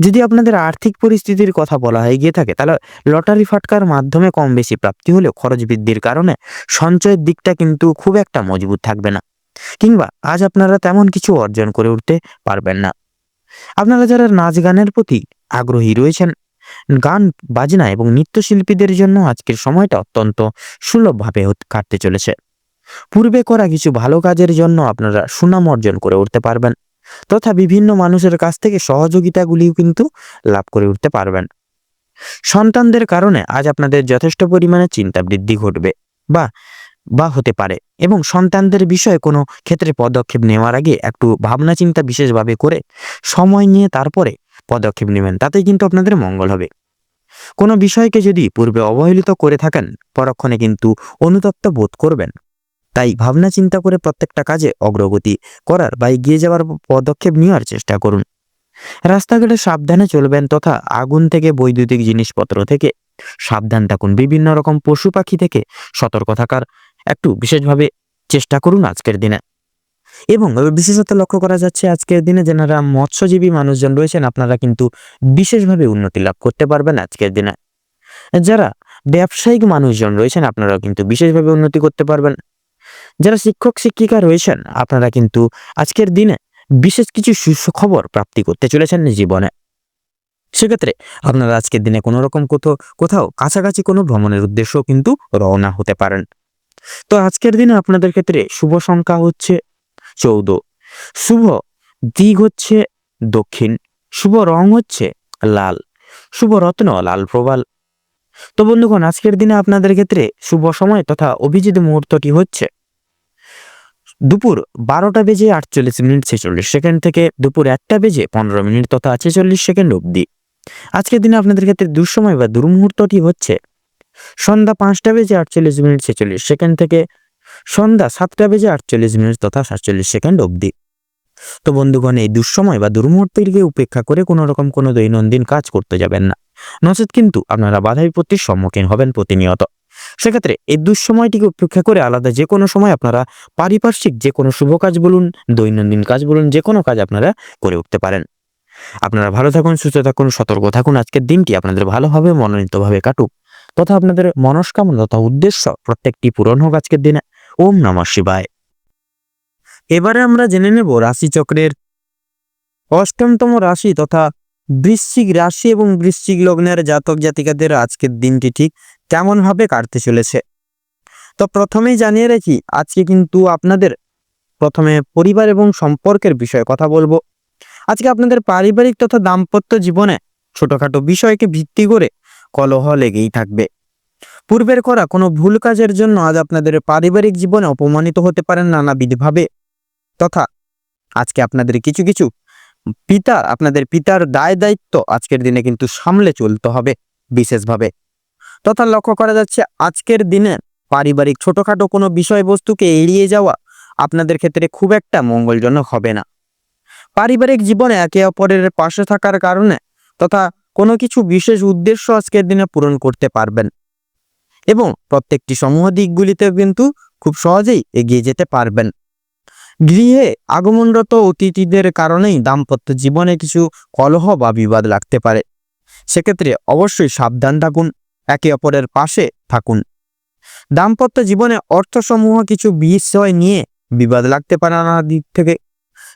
যদি আপনাদের আর্থিক পরিস্থিতির কথা বলা হয়ে গিয়ে থাকে, তাহলে লটারি ফাটকার মাধ্যমে কম বেশি প্রাপ্তি হলেও খরচ বৃদ্ধির কারণে সঞ্চয়ের দিকটা কিন্তু খুব একটা মজবুত থাকবে না, কিংবা আজ আপনারা তেমন কিছু অর্জন করে উঠতে পারবেন না। আপনারা যারা নাচ গানের প্রতি আগ্রহী রয়েছেন, গান বাজনা এবং নৃত্যশিল্পীদের জন্য আজকের সময়টা অত্যন্ত সুলভভাবে কাটতে চলেছে। পূর্বে করা কিছু ভালো কাজের জন্য আপনারা সুনাম অর্জন করে উঠতে পারবেন তথা বিভিন্ন মানুষের কাছ থেকে সহযোগিতাগুলিও কিন্তু লাভ করে উঠতে পারবেন। সন্তানদের কারণে আজ আপনাদের যথেষ্ট পরিমাণে চিন্তা বৃদ্ধি ঘটবে বা বা হতে পারে এবং সন্তানদের বিষয়ে কোনো ক্ষেত্রে পদক্ষেপ নেওয়ার আগে একটু ভাবনা চিন্তা বিশেষভাবে করে সময় নিয়ে তারপরে পদক্ষেপ নেবেন, তাতেই কিন্তু আপনাদের মঙ্গল হবে। কোনো বিষয়কে যদি পূর্বে অবহেলিত করে থাকেন, পরক্ষণে কিন্তু অনুতপ্ত বোধ করবেন। তাই ভাবনা চিন্তা করে প্রত্যেকটা কাজে অগ্রগতি করার বা এগিয়ে যাওয়ার পদক্ষেপ নেওয়ার চেষ্টা করুন। রাস্তাঘাটে সাবধানে চলবেন তথা আগুন থেকে বৈদ্যুতিক জিনিসপত্র থেকে সাবধান থাকুন। বিভিন্ন রকম পশু পাখি থেকে সতর্ক থাকার একটু বিশেষভাবে চেষ্টা করুন আজকের দিনে। এবং বিশেষত লক্ষ্য করা যাচ্ছে আজকের দিনে যারা মৎস্যজীবী মানুষজন রয়েছেন আপনারা কিন্তু বিশেষভাবে উন্নতি লাভ করতে পারবেন আজকের দিনে। যারা ব্যবসায়িক মানুষজন রয়েছেন আপনারাও কিন্তু বিশেষভাবে উন্নতি করতে পারবেন। যারা শিক্ষক শিক্ষিকা রয়েছেন আপনারা কিন্তু আজকের দিনে বিশেষ কিছু সুখবর প্রাপ্তি করতে চলেছেন জীবনে। সেক্ষেত্রে আপনারা আজকের দিনে কোনো রকম কোথাও কাছাকাছি কোনো ভ্রমণের উদ্দেশ্য কিন্তু রওনা হতে পারেন। তো আজকের দিনে আপনাদের ক্ষেত্রে শুভ সংখ্যা হচ্ছে 14, শুভ দিক হচ্ছে দক্ষিণ, শুভ রং হচ্ছে লাল, শুভ রত্ন লাল প্রবাল। তো বন্ধুগণ, আজকের দিনে আপনাদের ক্ষেত্রে শুভ সময় তথা অভিজিৎ মুহূর্তটি হচ্ছে দুপুর 12:48:46 থেকে দুপুর 1:15 তথা 46 অবধি। আজকের দিনে আপনাদের ক্ষেত্রে দুঃসময় বা দুর্মুহূর্তটি হচ্ছে সন্ধ্যা 5:48:46 থেকে সন্ধ্যা 7:48 তথা 47 অবধি। তো বন্ধুগণ, এই দুঃসময় বা দুর্মুহূর্তটিকে উপেক্ষা করে কোনো রকম কোনো দৈনন্দিন কাজ করতে যাবেন না, নচেত কিন্তু আপনারা বাধা বিপত্তির সম্মুখীন হবেন প্রতিনিয়ত। সেক্ষেত্রে এই দুঃসময়টিকে উপেক্ষা করে আলাদা যে কোনো সময় আপনারা পারিপার্শ্বিক যে কোনো শুভ কাজ বলুন, দৈনন্দিন কাজ বলুন, যে কোনো কাজ আপনারা করে উঠতে পারেন। আপনারা ভালো থাকুন, সুস্থ থাকুন, সতর্ক থাকুন। আজকের দিনটি আপনাদের ভালোভাবে মনোনীতভাবে কাটুক তথা আপনাদের মনস্কামনা তথা উদ্দেশ্য প্রত্যেকটি পূরণ হোক আজকের দিনে। ওম নমঃ শিবায়। এবারে আমরা জেনে নেব রাশিচক্রের অষ্টমতম রাশি তথা বৃশ্চিক রাশি এবং বৃশ্চিক লগ্নের জাতক জাতিকাদের আজকের দিনটি ঠিক কেমন ভাবে কাটতে চলেছে। তো প্রথমেই জানিয়ে রাখি, আজকে কিন্তু আপনাদের প্রথমে পরিবার এবং সম্পর্কের বিষয়ে কথা বলবো। আজকে আপনাদের পারিবারিক তথা দাম্পত্য জীবনে ছোটখাটো বিষয়কে ভিত্তি করে কলহ লেগেই থাকবে। পূর্বের করা কোনো ভুল কাজের জন্য আজ আপনাদের পারিবারিক জীবনে অপমানিত হতে পারেন নানাবিধভাবে তথা আজকে আপনাদের কিছু কিছু আপনাদের পিতার দায় দায়িত্ব আজকের দিনে কিন্তু সামলে চলতে হবে বিশেষভাবে। তথা লক্ষ্য করা যাচ্ছে আজকের দিনে পারিবারিক ছোটখাটো কোনো বিষয়বস্তুকে এড়িয়ে যাওয়া আপনাদের ক্ষেত্রে খুব একটা মঙ্গলজনক হবে না। পারিবারিক জীবনে একে অপরের পাশে থাকার কারণে তথা কোনো কিছু বিশেষ উদ্দেশ্য আজকের দিনে পূরণ করতে পারবেন এবং প্রত্যেকটি সমূহ দিকগুলিতে কিন্তু খুব সহজেই এগিয়ে যেতে পারবেন। গৃহে আগমনরত অতিথিদের কারণেই দাম্পত্য জীবনে কিছু কলহ বা বিবাদ লাগতে পারে। সেক্ষেত্রে অবশ্যই সাবধান থাকুন, একে অপরের পাশে থাকুন। দাম্পত্য জীবনে অর্থসমূহ কিছু বিষয় নিয়ে বিবাদ লাগতে পারে নানা দিক থেকে।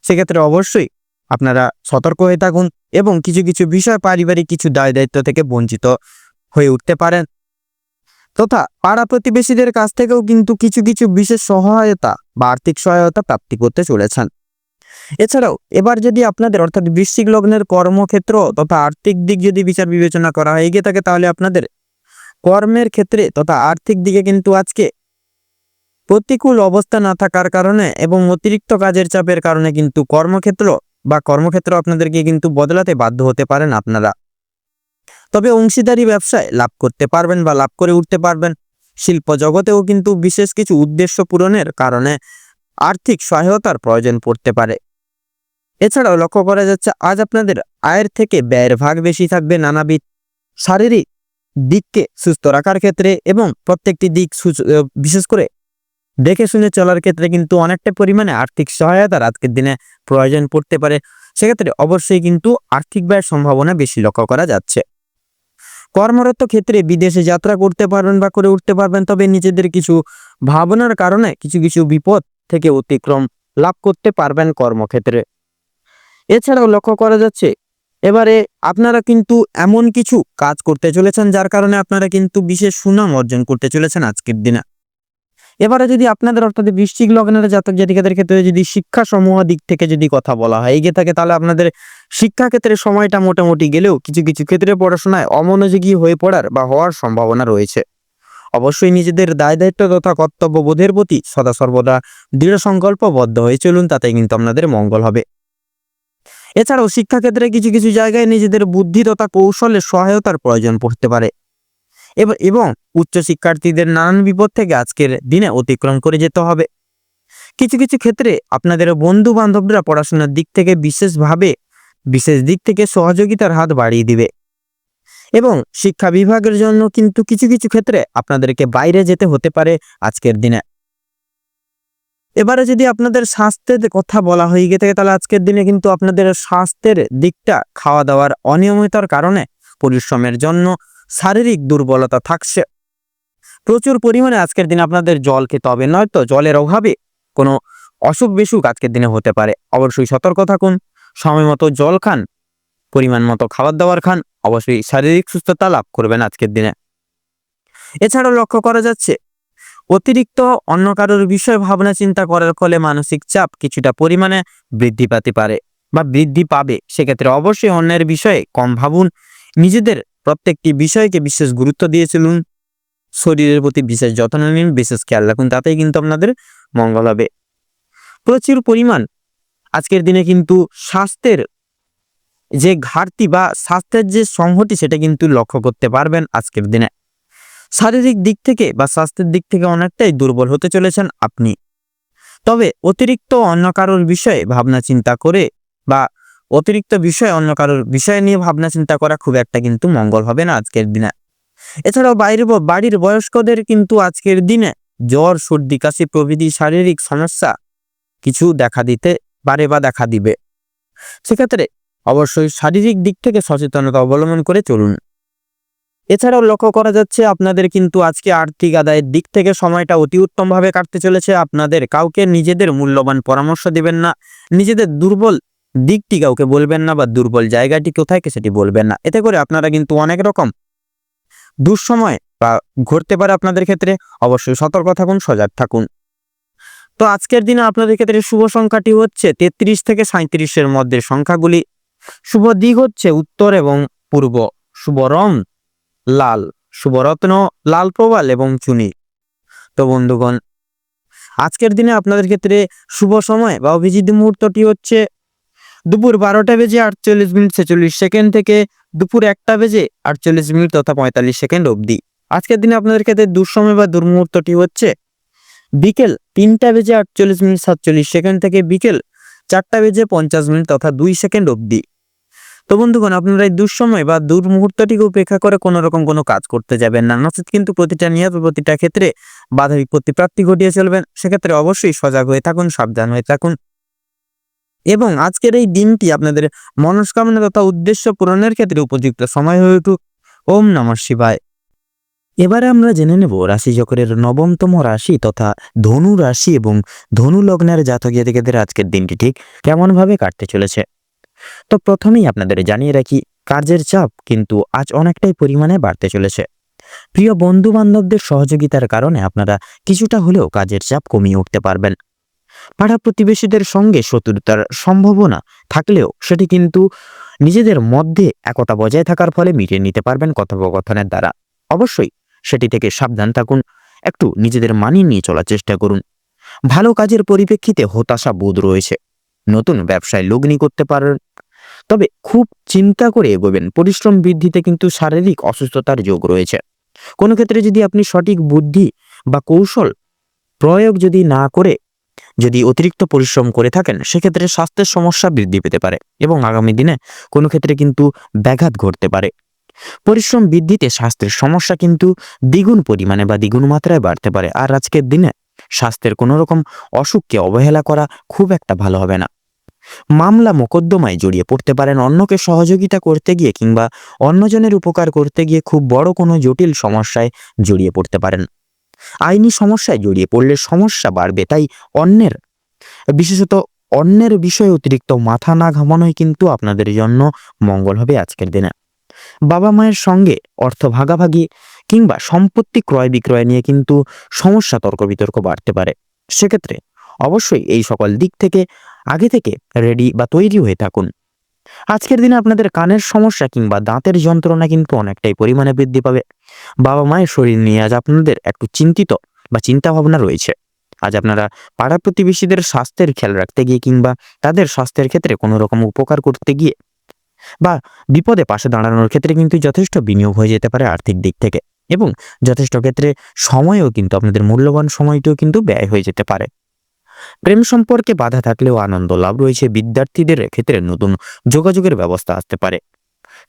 সেক্ষেত্রে অবশ্যই আপনারা সতর্ক হয়ে থাকুন এবং কিছু কিছু বিষয় পারিবারিক কিছু দায় দায়িত্ব থেকে বঞ্চিত হয়ে উঠতে পারেন তথা পাড়া প্রতিবেশীদের কাছ থেকেও কিন্তু কিছু কিছু বিশেষ সহায়তা বা আর্থিক সহায়তা প্রাপ্তি করতে চলেছেন। এছাড়াও এবার যদি আপনাদের অর্থাৎ বৃশ্চিক লগ্নের কর্মক্ষেত্র তথা আর্থিক দিক যদি বিচার বিবেচনা করা হয়ে গিয়ে থাকে, তাহলে আপনাদের কর্মের ক্ষেত্রে তথা আর্থিক দিকে কিন্তু আজকে প্রতিকূল অবস্থা না থাকার কারণে এবং অতিরিক্ত কাজের চাপের কারণে কিন্তু কর্মক্ষেত্র আপনাদেরকে কিন্তু বদলাতে বাধ্য হতে পারেন আপনারা। তবে অংশীদারি ব্যবসায় লাভ করতে পারবেন বা লাভ করে উঠতে পারবেন। শিল্প জগতেও কিন্তু বিশেষ কিছু উদ্দেশ্য পূরণের কারণে আর্থিক সহায়তার প্রয়োজন পড়তে পারে। এছাড়াও লক্ষ্য করা যাচ্ছে আজ আপনাদের আয়ের থেকে ব্যয়ের ভাগ বেশি থাকবে নানাবিধ শারীরিক দিককে সুস্থ রাখার ক্ষেত্রে এবং প্রত্যেকটি দিক বিশেষ করে দেখে শুনে চলার ক্ষেত্রে কিন্তু অনেকটা পরিমাণে আর্থিক সহায়তার আজকের দিনে প্রয়োজন পড়তে পারে। সেক্ষেত্রে অবশ্যই কিন্তু আর্থিক ব্যয়ের সম্ভাবনা বেশি লক্ষ্য করা যাচ্ছে। কর্মরত ক্ষেত্রে বিদেশে যাত্রা করতে পারবেন বা করে উঠতে পারবেন, তবে নিজেদের কিছু ভাবনার কারণে কিছু কিছু বিপদ থেকে অতিক্রম লাভ করতে পারবেন কর্মক্ষেত্রে। এছাড়াও লক্ষ্য করা যাচ্ছে এবারে আপনারা কিন্তু এমন কিছু কাজ করতে চলেছেন যার কারণে আপনারা কিন্তু বিশেষ সুনাম অর্জন করতে চলেছেন আজকের দিনে। এবারে যদি আপনাদের অর্থাৎ বৃশ্চিক লগ্নের জাতক জাতিকাদের ক্ষেত্রে যদি শিক্ষা সমূহ দিক থেকে যদি কথা বলা হয় এগিয়ে থাকে, তাহলে আপনাদের শিক্ষা ক্ষেত্রে সময়টা মোটামুটি গেলেও কিছু কিছু ক্ষেত্রে পড়াশোনায় অমনোযোগী হয়ে পড়ার বা হওয়ার সম্ভাবনা রয়েছে। অবশ্যই নিজেদের দায় দায়িত্ব তথা কর্তব্যবোধের প্রতি সদা সর্বদা দৃঢ় সংকল্পবদ্ধ হয়ে চলুন, তাতে কিন্তু আপনাদের মঙ্গল হবে। এছাড়াও শিক্ষাক্ষেত্রে কিছু কিছু জায়গায় নিজেদের বুদ্ধি তথা কৌশলের সহায়তার প্রয়োজন পড়তে পারে এবং উচ্চ শিক্ষার্থীদের নানান বিপদ থেকে আজকের দিনে অতিক্রম করে যেতে হবে। কিছু কিছু ক্ষেত্রে আপনাদের বন্ধু বান্ধবরা পড়াশোনার দিক থেকে বিশেষ দিক থেকে সহযোগিতার হাত বাড়িয়ে দিবে এবং শিক্ষা বিভাগের জন্য কিন্তু কিছু কিছু ক্ষেত্রে আপনাদেরকে বাইরে যেতে হতে পারে আজকের দিনে। এবারে যদি আপনাদের স্বাস্থ্যের কথা বলা হয়ে গিয়ে থাকে, তাহলে আজকের দিনে কিন্তু আপনাদের স্বাস্থ্যের দিকটা খাওয়া দাওয়ার অনিয়মিততার কারণে পরিশ্রমের জন্য শারীরিক দুর্বলতা থাকছে। প্রচুর পরিমাণে আজকের দিনে আপনাদের জল খেতে হবে, নয়তো জলের অভাবে কোনো অসুখ বিসুখ আজকের দিনে হতে পারে। অবশ্যই সতর্ক থাকুন, সময় মতো জল খান, পরিমাণ মতো খাবার দাবার খান, অবশ্যই শারীরিক সুস্থতা লাভ করবেন আজকের দিনে। এছাড়াও লক্ষ্য করা যাচ্ছে অতিরিক্ত অন্য কারোর বিষয় ভাবনা চিন্তা করার ফলে মানসিক চাপ কিছুটা পরিমাণে বৃদ্ধি পেতে পারে বা বৃদ্ধি পাবে। সেক্ষেত্রে অবশ্যই অন্যের বিষয়ে কম ভাবুন, নিজেদের প্রত্যেকটি বিষয়কে বিশেষ গুরুত্ব দিয়ে চলুন, শরীরের প্রতি বিশেষ যত্ন নিন, বিশেষ খেয়াল রাখুন, তাতেই কিন্তু আপনাদের মঙ্গল হবে। প্রচুর পরিমাণ আজকের দিনে কিন্তু স্বাস্থ্যের যে ঘাটতি বা স্বাস্থ্যের যে সংহতি সেটা কিন্তু লক্ষ্য করতে পারবেন আজকের দিনে। শারীরিক দিক থেকে বা স্বাস্থ্যের দিক থেকে অনেকটাই দুর্বল হতে চলেছেন আপনি। তবে অতিরিক্ত অন্য কারোর বিষয়ে ভাবনা চিন্তা করে বা অতিরিক্ত অন্য কারোর বিষয় নিয়ে ভাবনা চিন্তা করা খুব একটা কিন্তু মঙ্গল হবে না আজকের দিনে। এছাড়াও বাড়ির বয়স্কদের কিন্তু আজকের দিনে জ্বর, সর্দি, কাশি প্রভৃতি শারীরিক সমস্যা কিছু দেখা দিতে পারে বা দেখা দিবে। সেক্ষেত্রে অবশ্যই শারীরিক দিক থেকে সচেতনতা অবলম্বন করে চলুন। এছাড়াও লক্ষ্য করা যাচ্ছে আপনাদের কিন্তু আজকে আর্থিক আদায়ের দিক থেকে সময়টা অতি উত্তমভাবে কাটতে চলেছে। আপনাদের কাউকে নিজেদের মূল্যবান পরামর্শ দিবেন না, নিজেদের দুর্বল দিকটি কাউকে বলবেন না বা দুর্বল জায়গাটি কোথায় সেটি বলবেন না। এতে করে আপনারা কিন্তু অনেক রকম দুঃসময় বা ঘটতে পারে আপনাদের ক্ষেত্রে। অবশ্যই সতর্ক থাকুন, সজাগ থাকুন। তো আজকের দিনে আপনাদের ক্ষেত্রে শুভ সংখ্যাটি হচ্ছে 33 থেকে 37-এর মধ্যে সংখ্যাগুলি। শুভ দিক হচ্ছে উত্তর এবং পূর্ব। শুভ রং লাল, শুভরত্ন লাল প্রবাল এবং চুনি। তো বন্ধুগণ, আজকের দিনে আপনাদের ক্ষেত্রে শুভ সময় বা অভিজিৎ মুহূর্তটি হচ্ছে দুপুর 12:48:46 থেকে দুপুর 1:48 তথা 45 অবধি। আজকের দিনে আপনাদের ক্ষেত্রে দুঃসময় বা দুর্মুহূর্তটি হচ্ছে বিকেল 3:48:47 থেকে বিকেল 4:50 তথা 2 সেকেন্ড অবধি। তো বন্ধুগণ, আপনারা এই দুঃসময় বা দুর্মুহূর্তটিকে উপেক্ষা করে কোনো রকম কোনো কাজ করতে যাবেন না, নচেত কিন্তু প্রতিটা নিয়ত প্রতিটা ক্ষেত্রে বাধা বিপত্তি প্রাপ্তি ঘটিয়ে চলবেন। সেক্ষেত্রে অবশ্যই সজাগ হয়ে থাকুন, সাবধান হয়ে থাকুন এবং আজকের এই দিনটি আপনাদের মনস্কামনা তথা উদ্দেশ্য পূরণের ক্ষেত্রে উপযুক্ত সময় হয়ে উঠুক। ওম নমঃ শিবায়। এবারে আমরা জেনে নেব রাশিচক্রের 9তম রাশি তথা ধনু রাশি এবং ধনু লগ্নের জাতক জাতিকাদের আজকের দিনটি ঠিক কেমনভাবে কাটতে চলেছে। তো প্রথমেই আপনাদের জানিয়ে রাখি, কাজের চাপ কিন্তু আজ অনেকটাই পরিমাণে বাড়তে চলেছে। প্রিয় বন্ধু বান্ধবদের সহযোগিতার কারণে আপনারা কিছুটা হলেও কাজের চাপ কমিয়ে উঠতে পারবেন। পাড়া প্রতিবেশীদের সঙ্গে শত্রুতার সম্ভাবনা থাকলেও সেটি কিন্তু নিজেদের মধ্যে একতা বজায় থাকার ফলে মিটিয়ে নিতে পারবেন কথোপকথনের দ্বারা। অবশ্যই সেটি থেকে সাবধান থাকুন, একটু নিজেদের মানিয়ে নিয়ে চলার চেষ্টা করুন। ভালো কাজের পরিপ্রেক্ষিতে হতাশা বোধ রয়েছে, নতুন ব্যবসায় লগ্নি করতে পারেন, তবে খুব চিন্তা করে এগোবেন। পরিশ্রম বৃদ্ধিতে কিন্তু শারীরিক অসুস্থতার যোগ রয়েছে। কোনো ক্ষেত্রে যদি আপনি সঠিক বুদ্ধি বা কৌশল প্রয়োগ যদি না করে যদি অতিরিক্ত পরিশ্রম করে থাকেন, সেক্ষেত্রে স্বাস্থ্যের সমস্যা বৃদ্ধি পেতে পারে এবং আগামী দিনে কোনো ক্ষেত্রে কিন্তু ব্যাঘাত ঘটতে পারে। পরিশ্রম বৃদ্ধিতে স্বাস্থ্যের সমস্যা কিন্তু দ্বিগুণ পরিমাণে বা দ্বিগুণ মাত্রায় বাড়তে পারে। আর আজকের দিনে স্বাস্থ্যের কোনো রকম অসুখকে অবহেলা করা খুব একটা ভালো হবে না। মামলা মোকদ্দমায় জড়িয়ে পড়তে পারেন, অন্যকে সহযোগিতা করতে গিয়ে কিংবা অন্যজনের উপকার করতে গিয়ে খুব বড় কোনো জটিল সমস্যায় জড়িয়ে পড়তে পারেন। আইনি সমস্যায় জড়িয়ে পড়লে সমস্যা বাড়বে, তাই বিশেষত অন্যের বিষয়ে অতিরিক্ত মাথা না ঘামানোই কিন্তু আপনাদের জন্য মঙ্গল হবে আজকের দিনে। বাবা মায়ের সঙ্গে অর্থ ভাগাভাগি কিংবা সম্পত্তি ক্রয় বিক্রয় নিয়ে কিন্তু সমস্যা তর্ক বিতর্ক বাড়তে পারে। সেক্ষেত্রে অবশ্যই এই সকল দিক থেকে আগে থেকে রেডি বা তৈরি হয়ে থাকুন। আজকের দিনে আপনাদের কানের সমস্যা কিংবা দাঁতের যন্ত্রণা কিন্তু অনেকটাই পরিমাণে বৃদ্ধি পাবে। বাবা মায়ের শরীর নিয়ে আজ আপনাদের একটু চিন্তিত বা চিন্তা ভাবনা রয়েছে। আজ আপনারা পাড়া প্রতিবেশীদের স্বাস্থ্যের খেয়াল রাখতে গিয়ে কিংবা তাদের স্বাস্থ্যের ক্ষেত্রে কোনো রকম উপকার করতে গিয়ে বা বিপদে পাশে দাঁড়ানোর ক্ষেত্রে কিন্তু যথেষ্ট বিনিয়োগ হয়ে যেতে পারে আর্থিক দিক থেকে, এবং যথেষ্ট ক্ষেত্রে সময়ও কিন্তু আপনাদের মূল্যবান সময়টিও কিন্তু ব্যয় হয়ে যেতে পারে। প্রেম সম্পর্কে বাধা থাকলেও আনন্দ লাভ রয়েছে। বিদ্যার্থীদের ক্ষেত্রে নতুন যোগাযোগের ব্যবস্থা আসতে পারে।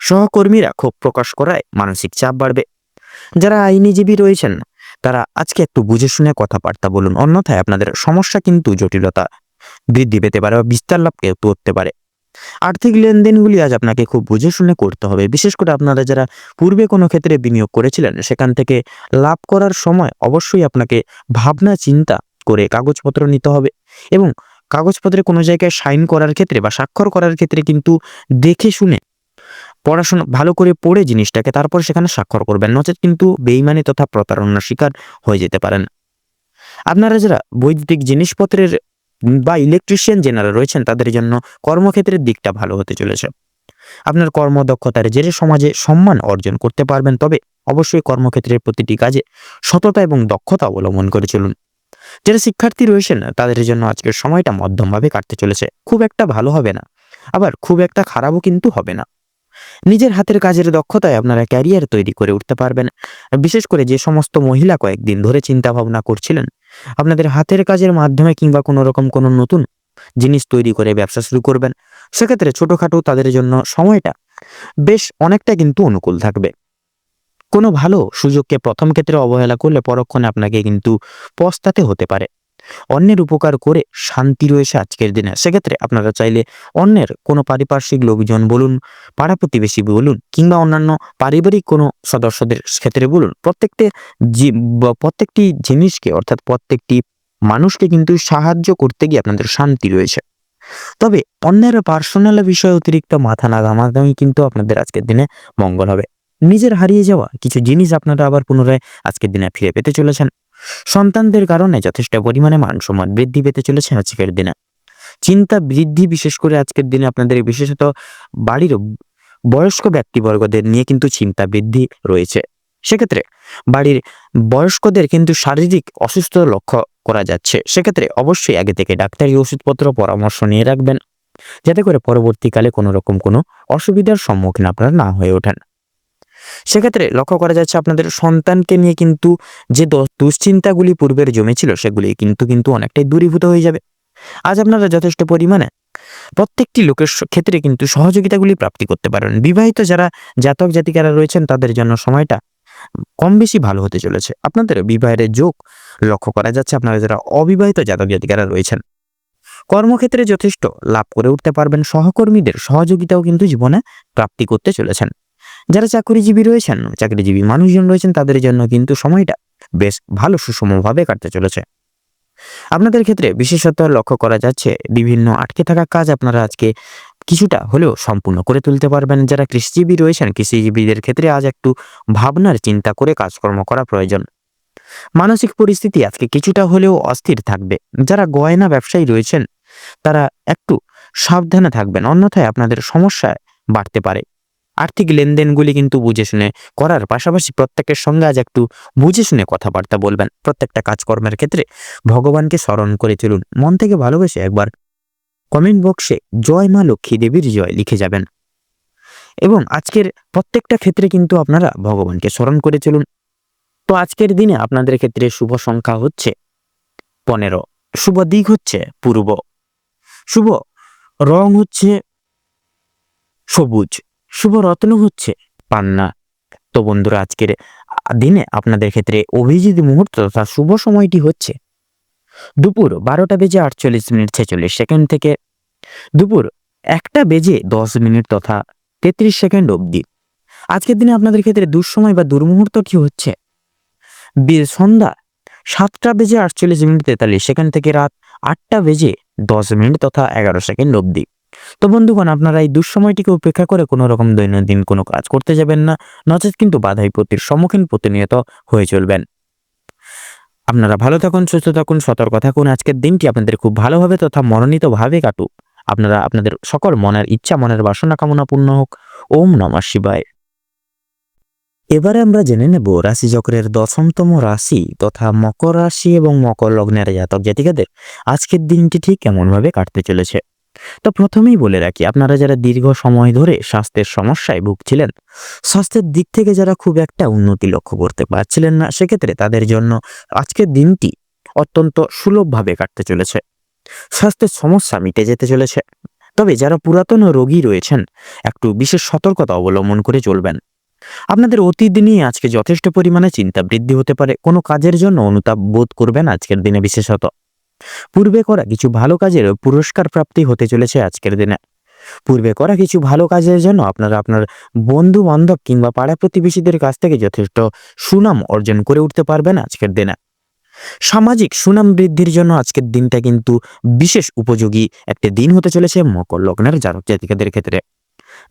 সহকর্মীরা ক্ষোভ প্রকাশ করায় মানসিক চাপ বাড়বে। যারা আইনজীবী রয়েছেন তারা আজকে একটু বুঝে শুনে কথাবার্তা বলুন, অন্যথায় আপনাদের সমস্যা কিন্তু জটিলতা বৃদ্ধি পেতে পারে বা বিস্তার লাভ করতে পারে। আর্থিক লেনদেনগুলি আজ আপনাকে খুব বুঝে শুনে করতে হবে। বিশেষ করে আপনারা যারা পূর্বে কোনো ক্ষেত্রে বিনিয়োগ করেছিলেন, সেখান থেকে লাভ করার সময় অবশ্যই আপনাকে ভাবনা চিন্তা করে কাগজপত্র নিতে হবে এবং কাগজপত্রে কোনো জায়গায় সাইন করার ক্ষেত্রে বা স্বাক্ষর করার ক্ষেত্রে কিন্তু দেখে শুনে পড়াশোনা ভালো করে পড়ে জিনিসটাকে তারপর সেখানে স্বাক্ষর করবেন, নচেত কিন্তু বেইমানি তথা প্রতারণার শিকার হয়ে যেতে পারেন। আপনারা যারা বৈদ্যুতিক জিনিসপত্রের বা ইলেকট্রিশিয়ান যারা রয়েছেন, তাদের জন্য কর্মক্ষেত্রের দিকটা ভালো হতে চলেছে। আপনার কর্মদক্ষতার জেরে সমাজে সম্মান অর্জন করতে পারবেন, তবে অবশ্যই কর্মক্ষেত্রের প্রতিটি কাজে সততা এবং দক্ষতা অবলম্বন করে চলুন। যারা শিক্ষার্থী রয়েছেন তাদের জন্য আজকের সময়টা মধ্যমভাবে কাটতে চলেছে। খুব একটা ভালো হবে না, আবার খুব একটা খারাপও কিন্তু হবে না। নিজের হাতের কাজের দক্ষতায় আপনারা ক্যারিয়ার তৈরি করে উঠতে পারবেন। বিশেষ করে যে সমস্ত মহিলা কয়েকদিন ধরে চিন্তা ভাবনা করছিলেন আপনাদের হাতের কাজের মাধ্যমে কিংবা কোনো রকম কোনো নতুন জিনিস তৈরি করে ব্যবসা শুরু করবেন, সেক্ষেত্রে ছোটখাটো তাদের জন্য সময়টা বেশ অনেকটা কিন্তু অনুকূল থাকবে। কোনো ভালো সুযোগকে প্রথম ক্ষেত্রে অবহেলা করলে পরক্ষণে আপনাকে কিন্তু পস্তাতে হতে পারে। অন্যের উপকার করে শান্তি রয়েছে আজকের দিনে। সেক্ষেত্রে আপনারা চাইলে অন্যের কোনো পারিপার্শ্বিক লোকজন বলুন, পাড়া প্রতিবেশী বলুন কিংবা অন্যান্য পারিবারিক কোনো সদস্যদের ক্ষেত্রে বলুন, প্রত্যেকটি জিনিসকে অর্থাৎ প্রত্যেকটি মানুষকে কিন্তু সাহায্য করতে গিয়ে আপনাদের শান্তি রয়েছে। তবে অন্যের পার্সোনাল বিষয়ে অতিরিক্ত মাথা না ঘামানোই কিন্তু আপনাদের আজকের দিনে মঙ্গল হবে। নিজের হারিয়ে যাওয়া কিছু জিনিস আপনারা আবার পুনরায় আজকের দিনে ফিরে পেতে চলেছেন। সন্তানদের কারণে যথেষ্ট পরিমাণে মান সম্মান বৃদ্ধি পেতে চলেছে আজকের দিনে। চিন্তা বৃদ্ধি বিশেষ করে আজকের দিনে আপনাদের বিশেষত বাড়ির বয়স্ক ব্যক্তিবর্গদের নিয়ে কিন্তু চিন্তা বৃদ্ধি রয়েছে। সেক্ষেত্রে বাড়ির বয়স্কদের কিন্তু শারীরিক অসুস্থতা লক্ষ্য করা যাচ্ছে। সেক্ষেত্রে অবশ্যই আগে থেকে ডাক্তারি ওষুধপত্র পরামর্শ নিয়ে রাখবেন, যাতে করে পরবর্তীকালে কোনো রকম কোনো অসুবিধার সম্মুখীন আপনারা না হয়ে ওঠেন। সেক্ষেত্রে লক্ষ্য করা যাচ্ছে আপনাদের সন্তানকে নিয়ে কিন্তু যে দুশ্চিন্তাগুলি পূর্বের জমেছিল সেগুলি কিন্তু অনেকটাই দূরীভূত হয়ে যাবে। আজ আপনারা যথেষ্ট পরিমাণে প্রত্যেকটি লোকের ক্ষেত্রে কিন্তু সহযোগিতাগুলি প্রাপ্তি করতে পারেন। বিবাহিত যারা জাতক জাতিকারা রয়েছেন তাদের জন্য সময়টা কম বেশি ভালো হতে চলেছে। আপনাদের বিবাহের যোগ লক্ষ্য করা যাচ্ছে। আপনারা যারা অবিবাহিত জাতক জাতিকারা রয়েছেন, কর্মক্ষেত্রে যথেষ্ট লাভ করে উঠতে পারবেন। সহকর্মীদের সহযোগিতাও কিন্তু জীবনে প্রাপ্তি করতে চলেছেন। যারা চাকরিজীবী রয়েছেন, চাকরিজীবী মানুষজন রয়েছেন, তাদের জন্য কিন্তু সময়টা বেশ ভালো সুষমভাবে কাটতে চলেছে। আপনাদের ক্ষেত্রে বিশেষত লক্ষ্য করা যাচ্ছে বিভিন্ন আটকে থাকা কাজ আপনারা আজকে কিছুটা হলেও সম্পূর্ণ করে তুলতে পারবেন। যারা কৃষিজীবী রয়েছেন, কৃষিজীবীদের ক্ষেত্রে আজ একটু ভাবনার চিন্তা করে কাজকর্ম করা প্রয়োজন। মানসিক পরিস্থিতি আজকে কিছুটা হলেও অস্থির থাকবে। যারা গয়না ব্যবসায়ী রয়েছেন তারা একটু সাবধানে থাকবেন, অন্যথায় আপনাদের সমস্যায় বাড়তে পারে। আর্থিক লেনদেনগুলি কিন্তু বুঝে শুনে করার পাশাপাশি প্রত্যেকের সঙ্গে আজ একটু বুঝে শুনে কথাবার্তা বলবেন। প্রত্যেকটা কাজকর্মের ক্ষেত্রে ভগবানকে স্মরণ করে চলুন। মন থেকে ভালোবেসে একবার কমেন্ট বক্সে জয় মা লক্ষ্মী দেবীর জয় লিখে যাবেন। এবং আজকের প্রত্যেকটা ক্ষেত্রে কিন্তু আপনারা ভগবানকে স্মরণ করে চলুন। তো আজকের দিনে আপনাদের ক্ষেত্রে শুভ সংখ্যা হচ্ছে 15, শুভ দিক হচ্ছে পূর্ব, শুভ রং হচ্ছে সবুজ, শুভ রত্ন হচ্ছে পান্না। তো বন্ধুরা, আজকের দিনে আপনাদের ক্ষেত্রে অভিজিৎ মুহূর্ত তথা শুভ সময়টি হচ্ছে দুপুর 12:48:46 থেকে দুপুর 1:10 তথা 33 অবধি। আজকের দিনে আপনাদের ক্ষেত্রে দুঃসময় বা দুর্মুহূর্ত কি হচ্ছে সন্ধ্যা 7:48:43 থেকে রাত 8:10 তথা 11 অবধি। তো বন্ধুগণ, আপনারা এই দুঃসময়টিকে উপেক্ষা করে কোনো রকম দৈনন্দিন কোনো কাজ করতে যাবেন না, নচেত কিন্তু বাধা বিপত্তির সম্মুখীন প্রতিনিয়ত হয়ে চলবেন। আপনারা ভালো থাকুন, সুস্থ থাকুন, সতর্ক থাকুন। আজকের দিনটি আপনাদের খুব ভালোভাবে তথা মনোনীতভাবে কাটুক। আপনারা আপনাদের সকল মনের ইচ্ছা, মনের বাসনা কামনা পূর্ণ হোক। ওম নমঃ শিবায়। এবারে আমরা জেনে নেব রাশিচক্রের 10তম রাশি তথা মকর রাশি এবং মকর লগ্নের জাতক জাতিকাদের আজকের দিনটি ঠিক কেমনভাবে কাটতে চলেছে। তো প্রথমেই বলে রাখি, আপনারা যারা দীর্ঘ সময় ধরে স্বাস্থ্যের সমস্যায় ভুগছিলেন, স্বাস্থ্যের দিক থেকে যারা খুব একটা উন্নতি লক্ষ্য করতে পারছিলেন না, সেক্ষেত্রে তাদের জন্য আজকের দিনটি অত্যন্ত সুলভভাবে কাটতে চলেছে। স্বাস্থ্যের সমস্যা মিটে যেতে চলেছে। তবে যারা পুরাতন রোগী রয়েছেন, একটু বিশেষ সতর্কতা অবলম্বন করে চলবেন। আপনাদের অতীত নিয়ে আজকে যথেষ্ট পরিমাণে চিন্তা বৃদ্ধি হতে পারে। কোনো কাজের জন্য অনুতাপ বোধ করবেন আজকের দিনে। বিশেষত পূর্বে করা কিছু ভালো কাজের পুরস্কার প্রাপ্তি হতে চলেছে আজকের দিনে। পূর্বে করা কিছু ভালো কাজের জন্য আপনারা আপনার বন্ধু বান্ধব কিংবা পাড়া প্রতিবেশীদের কাছ থেকে যথেষ্ট সুনাম অর্জন করে উঠতে পারবেন আজকের দিনে। সামাজিক সুনাম বৃদ্ধির জন্য আজকের দিনটা কিন্তু বিশেষ উপযোগী একটি দিন হতে চলেছে মকর লগ্নের জাতক জাতিকাদের ক্ষেত্রে।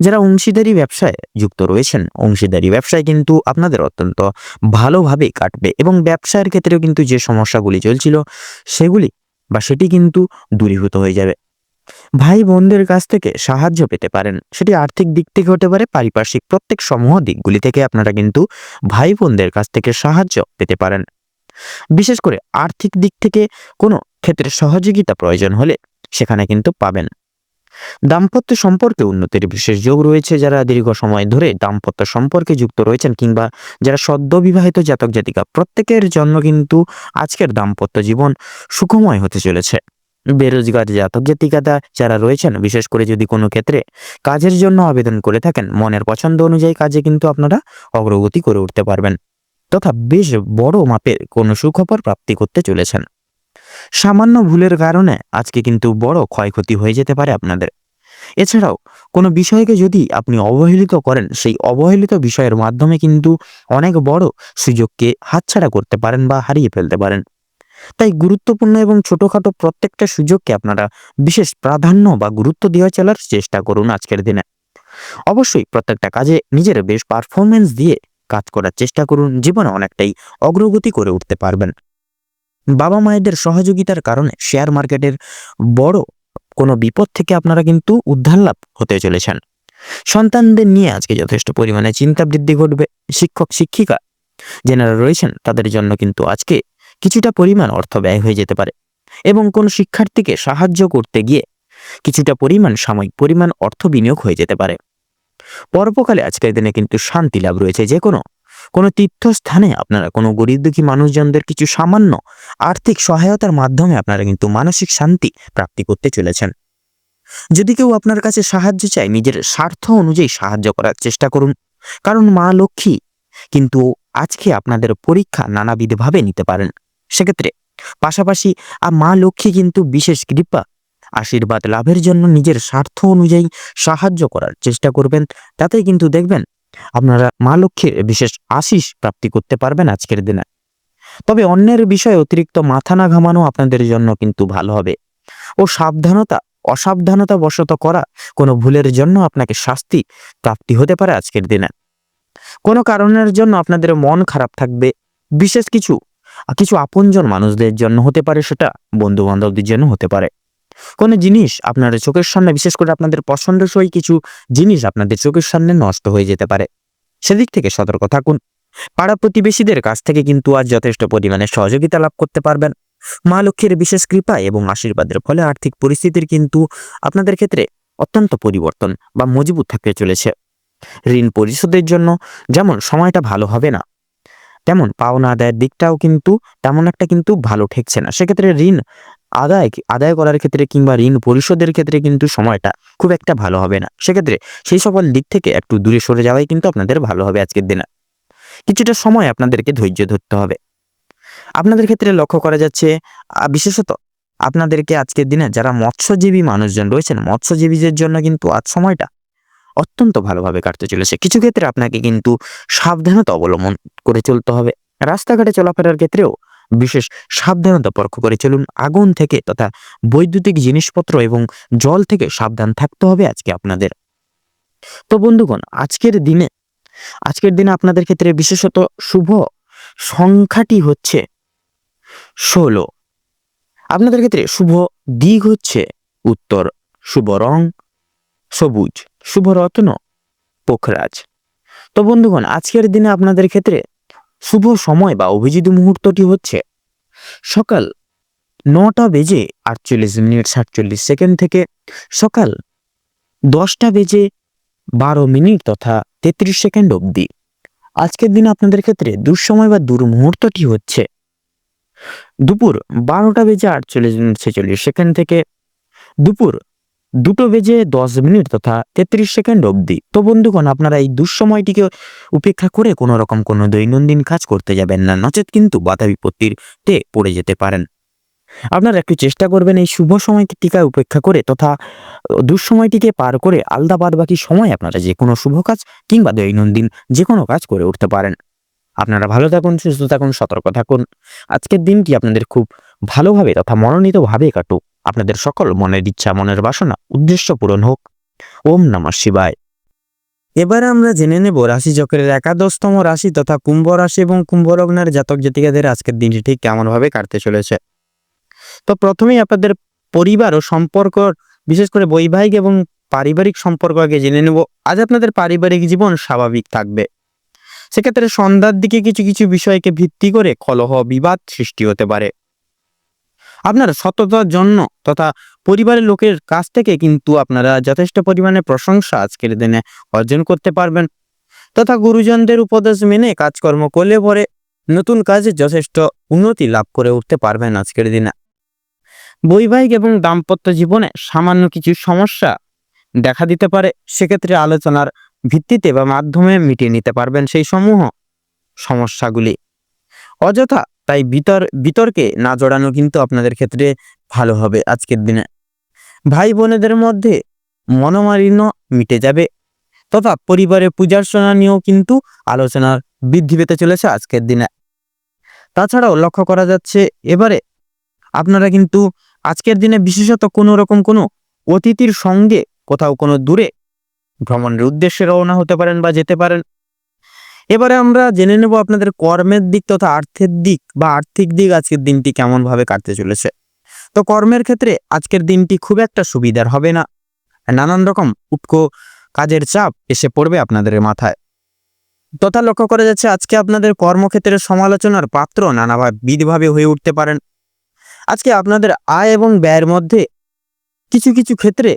যারা অংশীদারি ব্যবসায় যুক্ত রয়েছেন, অংশীদারি ব্যবসায় কিন্তু আপনাদের অত্যন্ত ভালোভাবে কাটবে এবং ব্যবসার ক্ষেত্রেও কিন্তু যে সমস্যাগুলি চলছিল সেটি কিন্তু দূরীভূত হয়ে যাবে। ভাই বোনদের কাছ থেকে সাহায্য পেতে পারেন, সেটি আর্থিক দিক থেকে হতে পারে, পারিপার্শ্বিক প্রত্যেক সমূহ দিকগুলি থেকে আপনারা কিন্তু ভাই বোনদের কাছ থেকে সাহায্য পেতে পারেন। বিশেষ করে আর্থিক দিক থেকে কোনো ক্ষেত্রে সহযোগিতা প্রয়োজন হলে সেখানে কিন্তু পাবেন। দাম্পত্য সম্পর্কে উন্নতির বিশেষ যোগ রয়েছে। যারা দীর্ঘ সময় ধরে দাম্পত্য সম্পর্কে যুক্ত রয়েছেন কিংবা যারা সদ্য বিবাহিত জাতক জাতিকা, প্রত্যেকের জন্য কিন্তু আজকের দাম্পত্য জীবন সুখময় হতে চলেছে। বেরোজগার জাতক জাতিকারা যারা রয়েছেন, বিশেষ করে যদি কোনো ক্ষেত্রে কাজের জন্য আবেদন করে থাকেন, মনের পছন্দ অনুযায়ী কাজে কিন্তু আপনারা অগ্রগতি করে উঠতে পারবেন তথা বেশ বড় মাপের কোনো সুখবর প্রাপ্তি করতে চলেছেন। সামান্য ভুলের কারণে আজকে কিন্তু বড় ক্ষয়ক্ষতি হয়ে যেতে পারে আপনাদের। এছাড়াও কোনো বিষয়কে যদি আপনি অবহেলিত করেন, সেই অবহেলিত বিষয়ের মাধ্যমে কিন্তু অনেক বড় সুযোগকে হাতছাড়া করতে পারেন বা হারিয়ে ফেলতে পারেন। তাই গুরুত্বপূর্ণ এবং ছোটখাটো প্রত্যেকটা সুযোগকে আপনারা বিশেষ প্রাধান্য বা গুরুত্ব দিয়ে চলার চেষ্টা করুন আজকের দিনে। অবশ্যই প্রত্যেকটা কাজে নিজের বেশ পারফরমেন্স দিয়ে কাজ করার চেষ্টা করুন। জীবনে অনেকটাই অগ্রগতি করে উঠতে পারবেন। বাবা মায়েদের সহযোগিতার কারণে শেয়ার মার্কেটের বড় কোনো বিপদ থেকে আপনারা কিন্তু উদ্ধার লাভ হতে চলেছেন। সন্তানদের নিয়ে আজকে যথেষ্ট পরিমাণে চিন্তা বৃদ্ধি ঘটবে। শিক্ষক শিক্ষিকা যারা রয়েছেন তাদের জন্য কিন্তু আজকে কিছুটা পরিমাণ অর্থ ব্যয় হয়ে যেতে পারে এবং কোনো শিক্ষার্থীকে সাহায্য করতে গিয়ে কিছুটা পরিমাণ সাময়িক পরিমাণ অর্থ বিনিয়োগ হয়ে যেতে পারে। পরোপকালে আজকের দিনে কিন্তু শান্তি লাভ রয়েছে। যে কোনো তীর্থস্থানে আপনারা কোনো গরিব দুঃখী মানুষজনদের কিছু সামান্য আর্থিক সহায়তার মাধ্যমে আপনারা কিন্তু মানসিক শান্তি প্রাপ্তি করতে চলেছেন। যদি কেউ আপনার কাছে সাহায্য চায়, নিজের স্বার্থ অনুযায়ী সাহায্য করার চেষ্টা করুন, কারণ মা লক্ষ্মী কিন্তু আজকে আপনাদের পরীক্ষা নানাবিধভাবে নিতে পারেন। সেক্ষেত্রে পাশাপাশি মা লক্ষ্মী কিন্তু বিশেষ কৃপা আশীর্বাদ লাভের জন্য নিজের স্বার্থ অনুযায়ী সাহায্য করার চেষ্টা করবেন। তাতেই কিন্তু দেখবেন আপনারা মা লক্ষ্মীর বিশেষ আশীষ প্রাপ্তি করতে পারবেন আজকের দিনে। তবে অন্যের বিষয়ে অতিরিক্ত মাথা না ঘামানো আপনাদের জন্য কিন্তু ভালো হবে। ও অসাবধানতা বশত করা কোনো ভুলের জন্য আপনাকে শাস্তি প্রাপ্তি হতে পারে আজকের দিনে। কোনো কারণের জন্য আপনাদের মন খারাপ থাকবে, বিশেষ কিছু আপনজন মানুষদের জন্য হতে পারে, সেটা বন্ধু বান্ধবদের জন্য হতে পারে। কোনো জিনিস আপনার চোখের সামনে, বিশেষ করে আপনাদের পছন্দসই কিছু জিনিস আপনাদের চোখের সামনে নষ্ট হয়ে যেতে পারে, সেদিক থেকে সতর্ক থাকুন। পাড়া প্রতিবেশীদের কাছ থেকে কিন্তু আজ যথেষ্ট পরিমাণে সহযোগিতা লাভ করতে পারবেন। মা লক্ষ্মীর বিশেষ কৃপা এবং আশীর্বাদের ফলে আর্থিক পরিস্থিতির কিন্তু আপনাদের ক্ষেত্রে অত্যন্ত পরিবর্তন বা মজবুত থাকতে চলেছে। ঋণ পরিশোধের জন্য যেমন সময়টা ভালো হবে না, তেমন পাওনা আদায়ের দিকটাও কিন্তু তেমন একটা কিন্তু ভালো ঠেকছে না। সেক্ষেত্রে ঋণ আদায় করার ক্ষেত্রে কিংবা ঋণ পরিশোধের ক্ষেত্রে কিন্তু সময়টা খুব একটা ভালো হবে না। সেক্ষেত্রে সেই সকল দিক থেকে একটু দূরে সরে যাওয়াই কিন্তু আপনাদের ভালো হবে আজকের দিনে। কিছুটা সময় আপনাদেরকে ধৈর্য ধরতে হবে। আপনাদের ক্ষেত্রে লক্ষ্য করা যাচ্ছে বিশেষত আপনাদেরকে আজকের দিনে যারা মৎস্যজীবী মানুষজন রয়েছেন, মৎস্যজীবীদের জন্য কিন্তু আজ সময়টা অত্যন্ত ভালোভাবে কাটতে চলেছে। কিছু ক্ষেত্রে আপনাকে কিন্তু সাবধানতা অবলম্বন করে চলতে হবে। রাস্তাঘাটে চলাফেরার ক্ষেত্রেও বিশেষ সাবধানতা পরখ করে চলুন। আগুন থেকে তথা বৈদ্যুতিক জিনিসপত্র এবং জল থেকে সাবধান থাকতে হবে আজকে আপনাদের। তো বন্ধুগণ, আজকের দিনে আপনাদের ক্ষেত্রে বিশেষত শুভ সংখ্যাটি হচ্ছে 16। আপনাদের ক্ষেত্রে শুভ দিক হচ্ছে উত্তর, শুভ রং সবুজ, শুভ রত্ন পোখরাজ। তো বন্ধুগণ, আজকের দিনে আপনাদের ক্ষেত্রে শুভ সময় বা অভিজিৎ মুহূর্তটি হচ্ছে সকাল 9:48:47 থেকে সকাল 10:12 তথা 33 অবধি। আজকের দিনে আপনাদের ক্ষেত্রে দুঃসময় বা দুর্মুহূর্তটি হচ্ছে দুপুর 12:48:46 থেকে দুপুর 2:10 তথা 33 অবধি। তো বন্ধুগণ, আপনারা এই দুঃসময়টিকে উপেক্ষা করে কোনো রকম কোনো দৈনন্দিন কাজ করতে যাবেন না, নচেত কিন্তু বাধা বিপত্তিতে পড়ে যেতে পারেন। আপনারা একটু চেষ্টা করবেন এই শুভ সময়টিকে উপেক্ষা করে তথা দুঃসময়টিকে পার করে আলাদা বাদ বাকি সময় আপনারা যে কোনো শুভ কাজ কিংবা দৈনন্দিন যে কোনো কাজ করে উঠতে পারেন। আপনারা ভালো থাকুন, সুস্থ থাকুন, সতর্ক থাকুন। আজকের দিনটি আপনাদের খুব ভালোভাবে তথা মনোনীতভাবে কাটুক। আপনাদের সকল মনের ইচ্ছা, মনের বাসনা, উদ্দেশ্য পূরণ হোক। ওম নমঃ শিবায়। এবারে আমরা জেনে নেব রাশিচক্রের 11তম রাশি তথা কুম্ভ রাশি এবং কুম্ভ লগ্নের জাতক জাতিকাদের আজকের দিনটি ঠিক কেমন ভাবে কাটতে চলেছে। তো প্রথমেই আপনাদের পরিবার ও সম্পর্ক, বিশেষ করে বৈবাহিক এবং পারিবারিক সম্পর্ক আগে জেনে নেব। আজ আপনাদের পারিবারিক জীবন স্বাভাবিক থাকবে। সেক্ষেত্রে সন্ধ্যার দিকে কিছু কিছু বিষয়কে ভিত্তি করে কলহ বিবাদ সৃষ্টি হতে পারে। আপনার সততার জন্য তথা পরিবারের লোকের কাছ থেকে কিন্তু আপনারা যথেষ্ট পরিমাণে প্রশংসা আজকের দিনে অর্জন করতে পারবেন তথা গুরুজনদের উপদেশ মেনে কাজকর্ম করলে পরে নতুন কাজে যথেষ্ট উন্নতি লাভ করে উঠতে পারবেন আজকের দিনে। বৈবাহিক এবং দাম্পত্য জীবনে সামান্য কিছু সমস্যা দেখা দিতে পারে, সেক্ষেত্রে আলোচনার ভিত্তিতে বা মাধ্যমে মিটিয়ে নিতে পারবেন সেই সমূহ সমস্যাগুলি। অযথা তাই বিতর্কে না জড়ানো কিন্তু আপনাদের ক্ষেত্রে ভালো হবে আজকের দিনে। ভাই বোনেদের মধ্যে মনোমালিন্য মিটে যাবে তথা পরিবারের পূজার্চনা নিয়েও কিন্তু আলোচনার বৃদ্ধি পেতে চলেছে আজকের দিনে। তাছাড়াও লক্ষ্য করা যাচ্ছে এবারে আপনারা কিন্তু আজকের দিনে বিশেষত কোনো রকম কোনো অতিথির সঙ্গে কোথাও কোনো দূরে ভ্রমণের উদ্দেশ্যে রওনা হতে পারেন বা যেতে পারেন। এবারে আমরা জেনে নেব আপনাদের কর্মের দিক তথা আর্থিক দিক আজকের দিনটি কেমন ভাবে কাটতে চলেছে। তো কর্মের ক্ষেত্রে আজকের দিনটি খুব একটা সুবিধার হবে না, নানান রকম উটকো কাজের চাপ এসে পড়বে আপনাদের মাথায়। তথা লক্ষ্য করা যাচ্ছে আজকে আপনাদের কর্মক্ষেত্রের সমালোচনার পাত্র নানাভাবে হয়ে উঠতে পারেন। আজকে আপনাদের আয় এবং ব্যয়ের মধ্যে কিছু কিছু ক্ষেত্রে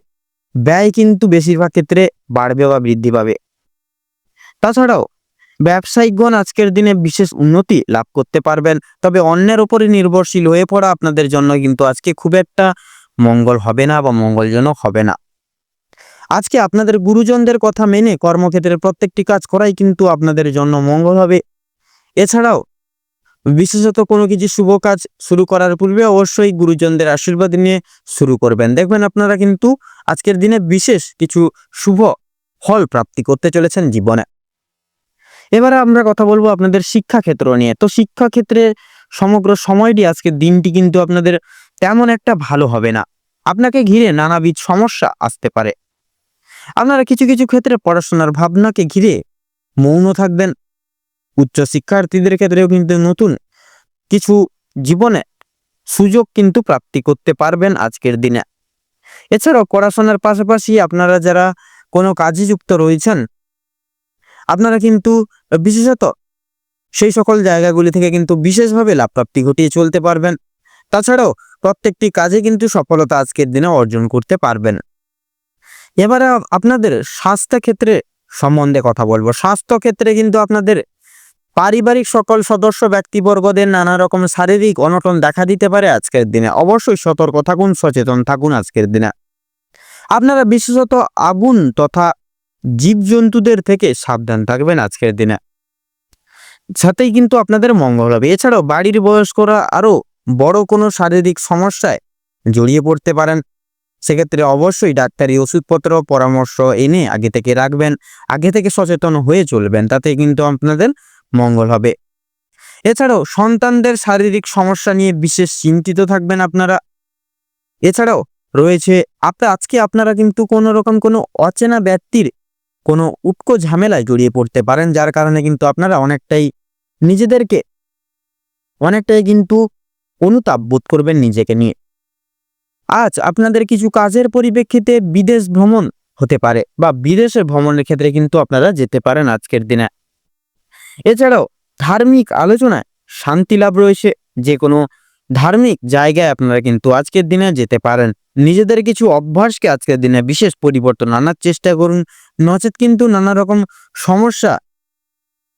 ব্যয় কিন্তু বেশিরভাগ ক্ষেত্রে বাড়বে বা বৃদ্ধি পাবে। তাছাড়াও ব্যবসায়িকগণ আজকের দিনে বিশেষ উন্নতি লাভ করতে পারবেন, তবে অন্যের উপরে নির্ভরশীল হয়ে পড়া আপনাদের জন্য কিন্তু আজকে খুব একটা মঙ্গল হবে না বা মঙ্গলজনক হবে না। আজকে আপনাদের গুরুজনদের কথা মেনে কর্মক্ষেত্রের প্রত্যেকটি কাজ করাই কিন্তু আপনাদের জন্য মঙ্গল হবে। এছাড়াও বিশেষত কোনো কিছু শুভ কাজ শুরু করার পূর্বে অবশ্যই গুরুজনদের আশীর্বাদ নিয়ে শুরু করবেন। দেখবেন আপনারা কিন্তু আজকের দিনে বিশেষ কিছু শুভ ফল প্রাপ্তি করতে চলেছেন জীবনে। এবারে আমরা কথা বলবো আপনাদের শিক্ষাক্ষেত্র নিয়ে। তো শিক্ষাক্ষেত্রে সমগ্র সময়টি আজকের দিনটি কিন্তু আপনাদের তেমন একটা ভালো হবে না। আপনাকে ঘিরে নানাবিধ সমস্যা আসতে পারে। আপনারা কিছু কিছু ক্ষেত্রে পড়াশোনার ভাবনাকে ঘিরে মৌন থাকবেন। উচ্চ শিক্ষার্থীদের ক্ষেত্রেও কিন্তু নতুন কিছু জীবনে সুযোগ কিন্তু প্রাপ্তি করতে পারবেন আজকের দিনে। এছাড়াও পড়াশোনার পাশাপাশি আপনারা যারা কোনো কাজে যুক্ত রয়েছেন, আপনারা কিন্তু বিশেষত সেই সকল জায়গাগুলি থেকে কিন্তু বিশেষভাবে লাভ প্রাপ্তি ঘটিয়ে চলতে পারবেন। তাছাড়াও প্রত্যেকটি কাজে কিন্তু সফলতা আজকের দিনে অর্জন করতে পারবেন। এবারে আপনাদের স্বাস্থ্য ক্ষেত্রে সম্বন্ধে কথা বলবো। স্বাস্থ্য ক্ষেত্রে কিন্তু আপনাদের পারিবারিক সকল সদস্য ব্যক্তিবর্গদের নানা রকম শারীরিক অনটন দেখা দিতে পারে আজকের দিনে। অবশ্যই সতর্ক থাকুন, সচেতন থাকুন আজকের দিনে। আপনারা বিশেষত আগুন তথা জীবজন্তুদের থেকে সাবধান থাকবেন আজকের দিনে, সাথেই কিন্তু আপনাদের মঙ্গল হবে। এছাড়াও বাড়ির বয়স্করা আরো বড় কোনো শারীরিক সমস্যায় জড়িয়ে পড়তে পারেন। সেক্ষেত্রে অবশ্যই ডাক্তারি ওষুধপত্র পরামর্শ এনে আগে থেকে রাখবেন, আগে থেকে সচেতন হয়ে চলবেন, তাতে কিন্তু আপনাদের মঙ্গল হবে। এছাড়াও সন্তানদের শারীরিক সমস্যা নিয়ে বিশেষ চিন্তিত থাকবেন আপনারা। এছাড়াও রয়েছে আজকে আপনারা কিন্তু কোনো রকম কোনো অচেনা ব্যক্তির কোনো উটকো ঝামেলায় জড়িয়ে পড়তে পারেন, যার কারণে কিন্তু আপনারা নিজেদেরকে অনেকটাই কিন্তু অনুতাপ বোধ করবেন নিজেকে নিয়ে। আজ আপনাদের কিছু কাজের পরিপ্রেক্ষিতে বিদেশ ভ্রমণ হতে পারে বা বিদেশে ভ্রমণের ক্ষেত্রে কিন্তু আপনারা যেতে পারেন আজকের দিনে। এছাড়াও ধার্মিক আলোচনায় শান্তি লাভ রয়েছে। যে কোনো ধার্মিক জায়গায় আপনারা কিন্তু আজকের দিনে যেতে পারেন। নিজেদের কিছু অভ্যাসকে আজকের দিনে বিশেষ পরিবর্তন আনার চেষ্টা করুন, নচেত কিন্তু নানা রকম সমস্যা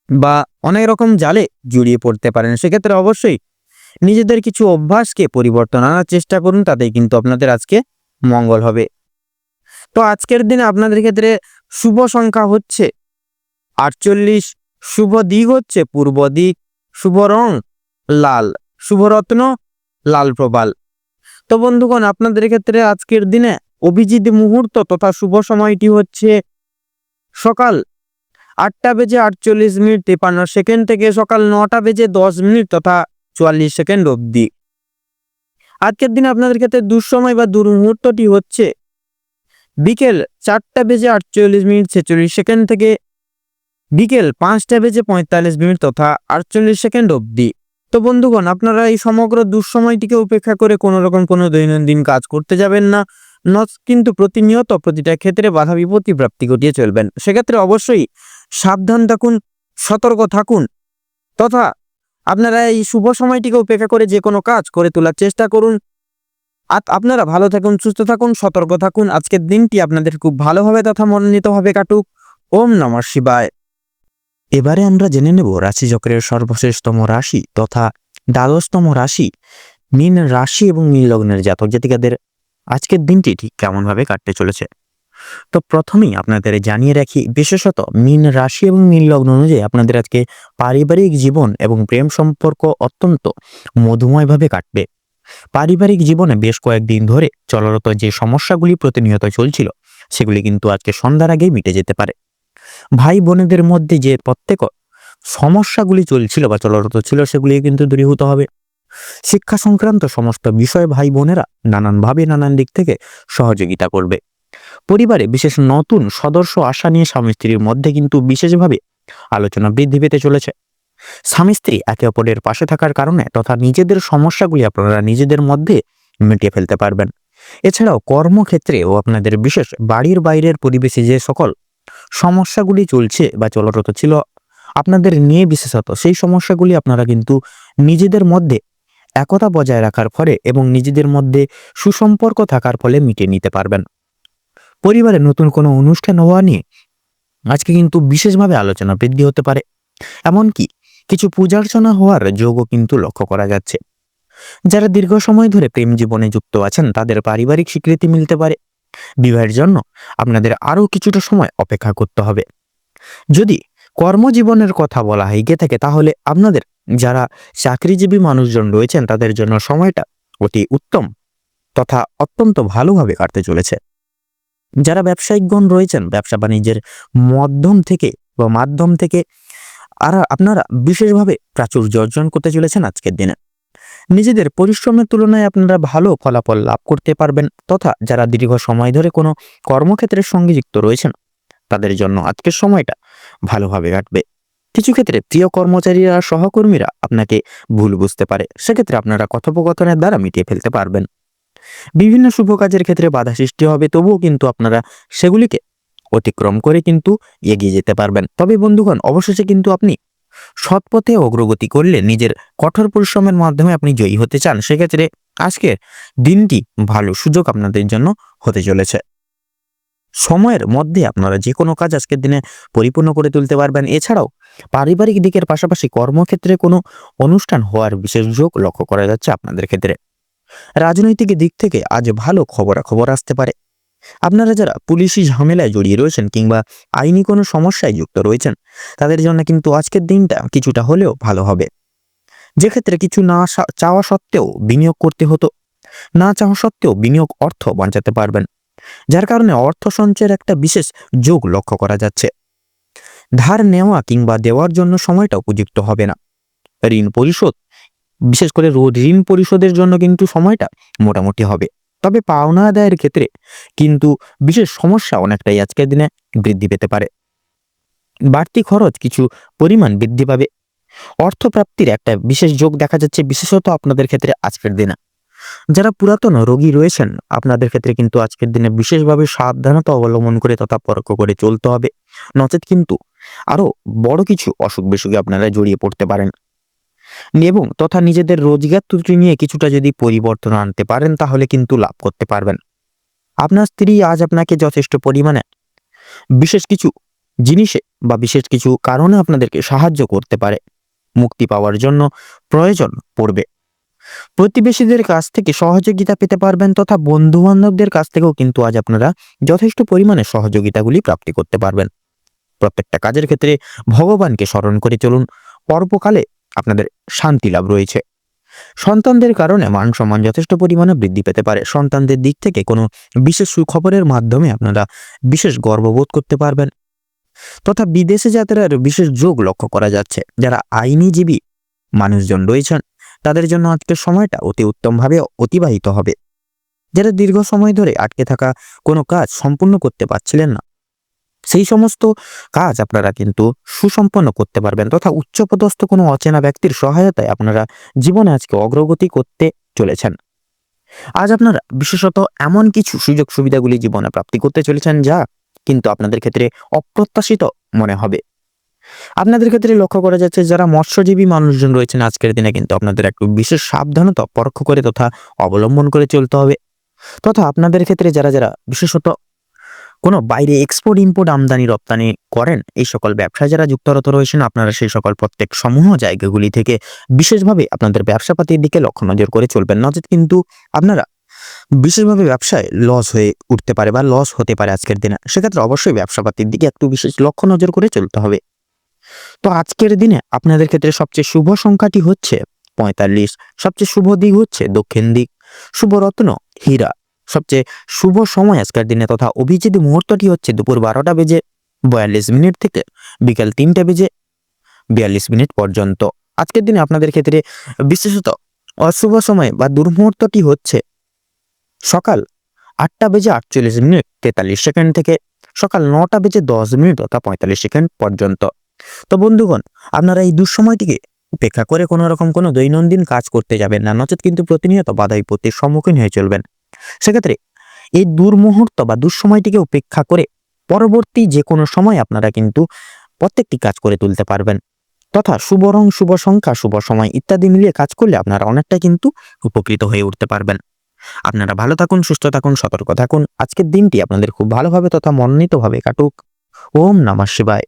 বা অনেক রকম জালে জড়িয়ে পড়তে পারেন। সেক্ষেত্রে অবশ্যই নিজেদের কিছু অভ্যাসকে পরিবর্তন আনার চেষ্টা করুন, তাতেই কিন্তু আপনাদের আজকে মঙ্গল হবে। তো আজকের দিনে আপনাদের ক্ষেত্রে শুভ সংখ্যা হচ্ছে 48, শুভ দিক হচ্ছে পূর্ব দিক, শুভ রং লাল, শুভ রত্ন লাল প্রবাল। তো বন্ধুগণ, আপনাদের ক্ষেত্রে আজকের দিনে অভিজিৎ মুহূর্ত তথা শুভ সময়টি হচ্ছে সকাল 8:48:53 থেকে সকাল 9:10 তথা 44 সেকেন্ড অবধি। আজকের দিনে আপনাদের ক্ষেত্রে দুঃসময় বা দুর্মুহূর্তটি হচ্ছে বিকেল 4:48:46 থেকে বিকেল 5:45 তথা 48 সেকেন্ড অবধি। তো বন্ধুগণ, আপনারা এই সমগ্র দুঃসময়টিকে উপেক্ষা করে কোনো রকম কোনো দৈনন্দিন কাজ করতে যাবেন না, কিন্তু প্রতিনিয়ত প্রতিটা ক্ষেত্রে বাধা বিপত্তি প্রাপ্তি ঘটিয়ে চলবেন। সেক্ষেত্রে অবশ্যই সাবধান থাকুন, সতর্ক থাকুন, তথা আপনারা এই শুভ সময়টিকে উপেক্ষা করে যে কোনো কাজ করে তোলার চেষ্টা করুন। আপনারা ভালো থাকুন, সুস্থ থাকুন, সতর্ক থাকুন। আজকের দিনটি আপনাদের খুব ভালোভাবে তথা মনোনীতভাবে কাটুক। ওম নমঃ শিবায়। এবারে আমরা জেনে নেব রাশিচক্রের সর্বশেষতম রাশি তথা দ্বাদশতম রাশি মীন রাশি এবং মীন লগ্নের জাতক জাতিকাদের আজকের দিনটি ঠিক কেমনভাবে কাটতে চলেছে। তো প্রথমেই আপনাদের জানিয়ে রাখি, বিশেষত মীন রাশি এবং মীন লগ্ন অনুযায়ী আপনাদের আজকে পারিবারিক জীবন এবং প্রেম সম্পর্ক অত্যন্ত মধুময়ভাবে কাটবে। পারিবারিক জীবনে বেশ কয়েকদিন ধরে চলরত যে সমস্যাগুলি প্রতিনিয়ত চলছিল সেগুলি কিন্তু আজকে সন্ধ্যার আগেই মিটে যেতে পারে। ভাই বোনেদের মধ্যে যে প্রত্যেক সমস্যাগুলি চলছিল বা চলরত ছিল সেগুলি কিন্তু দূরীভূত হবে। শিক্ষা সংক্রান্ত সমস্ত বিষয়ে ভাই বোনেরা নানানভাবে নানান দিক থেকে সহযোগিতা করবে। পরিবারে বিশেষ নতুন সদস্য আসা নিয়ে স্বামী স্ত্রীর মধ্যে কিন্তু বিশেষভাবে আলোচনা বৃদ্ধি পেতে চলেছে। স্বামী স্ত্রী একে অপরের পাশে থাকার কারণে তথা নিজেদের সমস্যাগুলি আপনারা নিজেদের মধ্যে মিটিয়ে ফেলতে পারবেন। এছাড়াও কর্মক্ষেত্রেও আপনাদের বিশেষ বাড়ির বাইরের পরিবেশে যে সকল সমস্যাগুলি চলছে বা চলরত ছিল আপনাদের নিয়ে বিশেষত, সেই সমস্যাগুলি আপনারা কিন্তু নিজেদের মধ্যে একতা বজায় রাখার ফলে এবং নিজেদের মধ্যে সুসম্পর্ক থাকার ফলে মিটিয়ে নিতে পারবেন। পরিবারে নতুন কোনো অনুষ্ঠান হওয়া নিয়ে আজকে কিন্তু বিশেষভাবে আলোচনা বৃদ্ধি হতে পারে। এমনকি কিছু পূজার্চনা হওয়ার যোগও কিন্তু লক্ষ্য করা যাচ্ছে। যারা দীর্ঘ সময় ধরে প্রেম জীবনে যুক্ত আছেন তাদের পারিবারিক স্বীকৃতি মিলতে পারে। বিবাহের জন্য আপনাদের আরও কিছুটা সময় অপেক্ষা করতে হবে। যদি কর্মজীবনের কথা বলা হয় গিয়ে থাকে, তাহলে আপনাদের যারা চাকরিজীবী মানুষজন রয়েছেন তাদের জন্য সময়টা অতি উত্তম তথা অত্যন্ত ভালোভাবে কাটতে চলেছে। যারা ব্যবসায়িকগণ রয়েছেন, ব্যবসা বাণিজ্যের মাধ্যম থেকে আর আপনারা বিশেষভাবে প্রাচুর্য অর্জন করতে চলেছেন আজকের দিনে। নিজেদের পরিশ্রমের তুলনায় আপনারা ভালো ফলাফল লাভ করতে পারবেন, তথা যারা দীর্ঘ সময় ধরে কোনো কর্মক্ষেত্রের সঙ্গে যুক্ত রয়েছেন তাদের জন্য আজকের সময়টা ভালোভাবে কাটবে। কিছু ক্ষেত্রে প্রিয় কর্মচারীরা সহকর্মীরা আপনাকে ভুল বুঝতে পারে, সেক্ষেত্রে আপনারা কথোপকথনের দ্বারা মিটিয়ে ফেলতে পারবেন। বিভিন্ন শুভ কাজের ক্ষেত্রে বাধা সৃষ্টি হবে, তবুও কিন্তু আপনারা সেগুলিকে অতিক্রম করে কিন্তু এগিয়ে যেতে পারবেন। তবে বন্ধুগণ, অবশেষে কিন্তু আপনি সৎ পথে অগ্রগতি করলে নিজের কঠোর পরিশ্রমের মাধ্যমে আপনি জয়ী হতে চান, সেক্ষেত্রে আজকের দিনটি ভালো সুযোগ আপনাদের জন্য হতে চলেছে। সময়ের মধ্যে আপনারা যে কোনো কাজ আজকের দিনে পরিপূর্ণ করে তুলতে পারবেন। এছাড়াও পারিবারিক দিকের পাশাপাশি কর্মক্ষেত্রে কোনো অনুষ্ঠান হওয়ার বিশেষ যোগ লক্ষ্য করা যাচ্ছে আপনাদের ক্ষেত্রে। রাজনৈতিক দিক থেকে আজ ভালো খবরাখবর আসতে পারে। আপনারা যারা পুলিশি ঝামেলায় জড়িয়ে রয়েছেন কিংবা আইনি কোনো সমস্যায় যুক্ত রয়েছেন, তাদের জন্য কিন্তু আজকের দিনটা কিছুটা হলেও ভালো হবে। যে ক্ষেত্রে কিছু না চাওয়া সত্ত্বেও বিনিয়োগ করতে হতো, না চাওয়া সত্ত্বেও বিনিয়োগ অর্থ বাঁচাতে পারবেন, যার কারণে অর্থ সঞ্চয়ের একটা বিশেষ যোগ লক্ষ্য করা যাচ্ছে। ধার নেওয়া কিংবা দেওয়ার জন্য সময়টা উপযুক্ত হবে না। ঋণ পরিশোধ, বিশেষ করে ঋণ পরিশোধের জন্য কিন্তু সময়টা মোটামুটি হবে। তবে পাওনা আদায়ের ক্ষেত্রে কিন্তু বিশেষ সমস্যা অনেকটাই আজকের দিনে বৃদ্ধি পেতে পারে। বাড়তি খরচ কিছু পরিমাণ বৃদ্ধি পাবে। অর্থপ্রাপ্তির একটা বিশেষ যোগ দেখা যাচ্ছে, বিশেষত আপনাদের ক্ষেত্রে আজকের দিনে। যারা পুরাতন রোগী রয়েছেন, আপনাদের ক্ষেত্রে কিন্তু আজকের দিনে বিশেষভাবে সাবধানতা অবলম্বন করে তথা পরোক্ষ করে চলতে হবে, নচেত কিন্তু আরো বড় কিছু অসুখ বিসুখে আপনারা জড়িয়ে পড়তে পারেন। এবং তথা নিজেদের রোজগার ত্রুটি নিয়ে কিছুটা যদি পরিবর্তন আনতে পারেন, তাহলে কিন্তু লাভ করতে পারবেন। আপনার স্ত্রী আজ আপনাকে যথেষ্ট পরিমাণে বিশেষ কিছু জিনিসে বা বিশেষ কিছু কারণে আপনাদেরকে সাহায্য করতে পারে। মুক্তি পাওয়ার জন্য প্রয়োজন পড়বে। প্রতিবেশীদের কাছ থেকে সহযোগিতা পেতে পারবেন, তথা বন্ধু বান্ধবদের কাছ থেকেও কিন্তু আজ আপনারা যথেষ্ট পরিমাণে সহযোগিতাগুলি প্রাপ্তি করতে পারবেন। প্রত্যেকটা কাজের ক্ষেত্রে ভগবানকে স্মরণ করে চলুন। পর্বকালে আপনাদের শান্তি লাভ রয়েছে। সন্তানদের কারণে মান সম্মান যথেষ্ট পরিমাণে বৃদ্ধি পেতে পারে। সন্তানদের দিক থেকে কোনো বিশেষ সুখবরের মাধ্যমে আপনারা বিশেষ গর্ববোধ করতে পারবেন, তথা বিদেশে যাত্রার বিশেষ যোগ লক্ষ্য করা যাচ্ছে। যারা আইনজীবী মানুষজন রয়েছেন, তাদের জন্য আজকের সময়টা অতি উত্তমভাবে অতিবাহিত হবে। যারা দীর্ঘ সময় ধরে আটকে থাকা কোনো কাজ সম্পূর্ণ করতে পারছিলেন না, সেই সমস্ত কাজ আপনারা কিন্তু সুসম্পন্ন করতে পারবেন, তথা উচ্চপদস্থ কোনো অচেনা ব্যক্তির সহায়তায় আপনারা জীবনে আজকে অগ্রগতি করতে চলেছেন। আজ আপনারা বিশেষত এমন কিছু সুযোগ সুবিধাগুলি জীবনে প্রাপ্তি করতে চলেছেন, যা কিন্তু আপনাদের ক্ষেত্রে অপ্রত্যাশিত মনে হবে। আপনাদের ক্ষেত্রে লক্ষ্য করা যাচ্ছে, যারা মৎস্যজীবী মানুষজন রয়েছেন, আজকের দিনে কিন্তু আপনাদের একটু বিশেষ সাবধানতা পরোক্ষ করে তথা অবলম্বন করে চলতে হবে। তথা আপনাদের ক্ষেত্রে যারা যারা বিশেষত কোনো বাইরে এক্সপোর্ট ইম্পোর্ট আমদানি রপ্তানি করেন, এই সকল ব্যবসায় যারা যুক্তরত রয়েছেন, আপনারা সেই সকল প্রত্যেক সমূহ জায়গাগুলি থেকে বিশেষভাবে আপনাদের ব্যবসাপাতির দিকে লক্ষ্য নজর করে চলবেন, নচেত কিন্তু আপনারা বিশেষভাবে ব্যবসায় লস হয়ে উঠতে পারে বা লস হতে পারে আজকের দিনে। সেক্ষেত্রে অবশ্যই ব্যবসাপাতির দিকে একটু বিশেষ লক্ষ্য নজর করে চলতে হবে। তো আজকের দিনে আপনাদের ক্ষেত্রে সবচেয়ে শুভ সংখ্যাটি হচ্ছে 45, সবচেয়ে শুভ দিক হচ্ছে দক্ষিণ দিক, শুভ রত্ন হীরা, সবচেয়ে শুভ সময় আজকের দিনে তথা অভিজিৎ মুহূর্তটি হচ্ছে দুপুর 12:42 থেকে বিকাল 3:42 পর্যন্ত। আজকের দিনে আপনাদের ক্ষেত্রে বিশেষত অশুভ সময় বা দুর্মুহূর্তটি হচ্ছে সকাল 8:48 থেকে সকাল 9:10 তথা 45 পর্যন্ত। তো বন্ধুগণ, আপনারা এই দুঃসময়টিকে উপেক্ষা করে কোনো রকম কোনো দৈনন্দিন কাজ করতে যাবেন না, নচেত কিন্তু প্রতিনিয়ত বাধা বিপত্তির সম্মুখীন হয়ে চলবেন। সেক্ষেত্রে এই দুর্মুহূর্ত বা দুঃসময়টিকে উপেক্ষা করে পরবর্তী যে কোনো সময় আপনারা কিন্তু প্রত্যেকটি কাজ করে তুলতে পারবেন, তথা শুভ রং, শুভ সংখ্যা, শুভ সময় ইত্যাদি মিলিয়ে কাজ করলে আপনারা অনেকটা কিন্তু উপকৃত হয়ে উঠতে পারবেন। আপনারা ভালো থাকুন, সুস্থ থাকুন, সতর্ক থাকুন। আজকের দিনটি আপনাদের খুব ভালোভাবে তথা মনোনীতভাবে কাটুক। ওম নমঃ শিবায়।